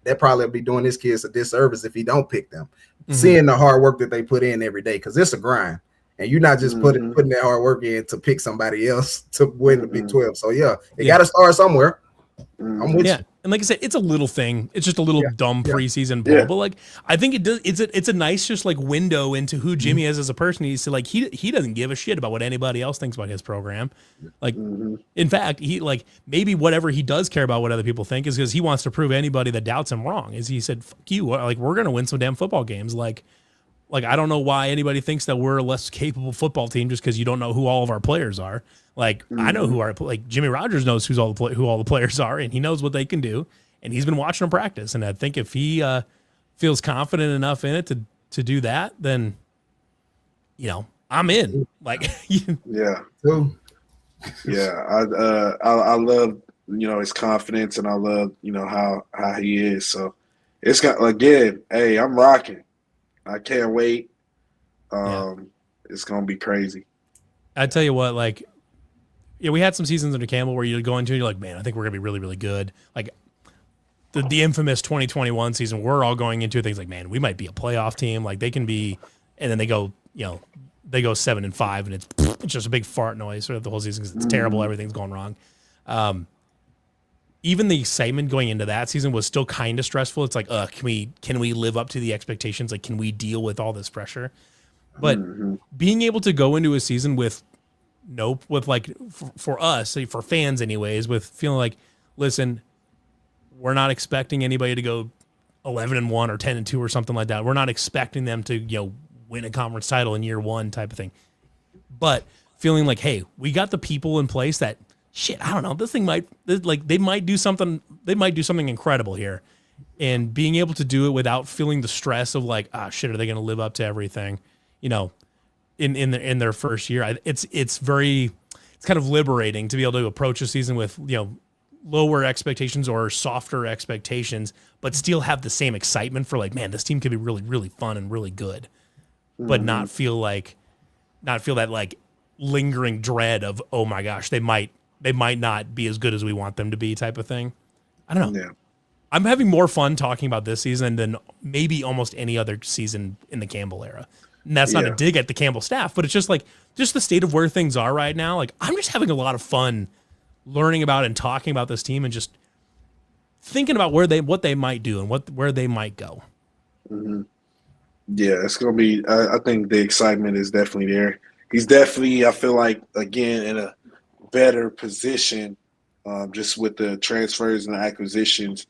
B: that probably be doing his kids a disservice if he don't pick them. Seeing the hard work that they put in every day, because it's a grind. And you're not just putting that hard work in to pick somebody else to win the Big 12. So it got to start somewhere. I'm with you.
A: And like I said, it's a little thing. It's just a little dumb preseason bull, but like I think it does. It's a nice just like window into who Jimmy is as a person. He's like he doesn't give a shit about what anybody else thinks about his program. Like in fact, he like maybe whatever he does care about what other people think is because he wants to prove anybody that doubts him wrong. Is he said, "Fuck you! Like we're gonna win some damn football games." Like I don't know why anybody thinks that we're a less capable football team just because you don't know who all of our players are. Like I know who Jimmy Rogers knows who all the players are, and he knows what they can do, and he's been watching them practice. And I think if he feels confident enough in it to do that, then I'm in. Like
C: I love his confidence, and I love how he is. So it's got again, hey, I'm rocking. I can't wait. It's gonna be crazy.
A: I tell you what, like, we had some seasons under Campbell where you go into and you're like, man, I think we're gonna be really, really good. Like the infamous 2021 season, we're all going into things like, man, we might be a playoff team. Like they can be, and then they go, they go 7-5, and it's just a big fart noise for the whole season because it's terrible. Everything's going wrong. Even the excitement going into that season was still kind of stressful. It's like, can we live up to the expectations? Like, can we deal with all this pressure? But being able to go into a season with like for us, for fans anyways, with feeling like, listen, we're not expecting anybody to go 11-1 or 10-2 or something like that. We're not expecting them to, win a conference title in year one type of thing. But feeling like, hey, we got the people in place that, shit, I don't know, this thing they might do something incredible here. and being able to do it without feeling the stress of like, ah, shit, are they going to live up to everything? You know, in their first year, it's kind of liberating to be able to approach a season with, you know, lower expectations or softer expectations, but still have the same excitement for like, man, this team could be really, really fun and really good, but not feel that like lingering dread of, oh my gosh, they might not be as good as we want them to be type of thing. I don't know.
C: Yeah.
A: I'm having more fun talking about this season than maybe almost any other season in the Campbell era. And that's not a dig at the Campbell staff, but it's just like, just the state of where things are right now. Like, I'm just having a lot of fun learning about and talking about this team and just thinking about what they might do and where they might go.
C: Mm-hmm. Yeah, it's going to be, I think the excitement is definitely there. He's definitely, I feel like, again, in a better position just with the transfers and the acquisitions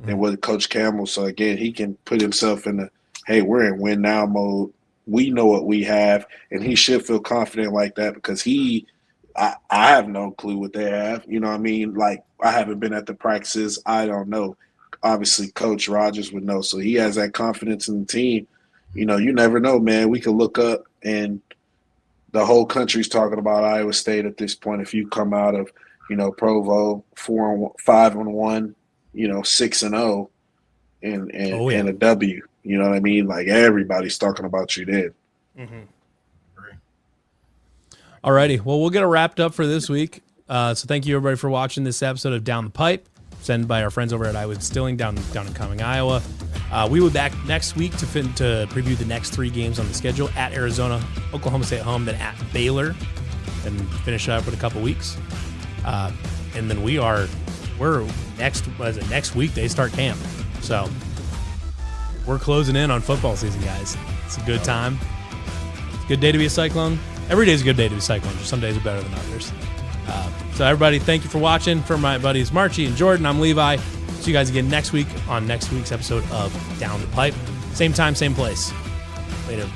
C: than with Coach Campbell. So, again, he can put himself in the, hey, we're in win now mode. We know what we have, and he should feel confident like that because I have no clue what they have. You know what I mean? Like, I haven't been at the practices. I don't know. Obviously, Coach Rogers would know. So he has that confidence in the team. You know, you never know, man. We could look up, and the whole country's talking about Iowa State at this point. If you come out of, you know, Provo 5-1, you know, 6-0, and a W. You know what I mean? Like, everybody's talking about you then.
A: Mm-hmm. All righty. Well, we'll get it wrapped up for this week. So thank you, everybody, for watching this episode of Down the Pipe, sent by our friends over at Iowa Distilling down in Cumming, Iowa. We will be back next week to preview the next 3 games on the schedule: at Arizona, Oklahoma State at home, then at Baylor, and finish up with a couple weeks. And then we're next week they start camp. So we're closing in on football season, guys. It's a good time. It's a good day to be a Cyclone. Every day is a good day to be a Cyclone. Just some days are better than others. So everybody, thank you for watching. For my buddies Marchie and Jordan, I'm Levi. See you guys again next week on next week's episode of Down the Pipe. Same time, same place. Later.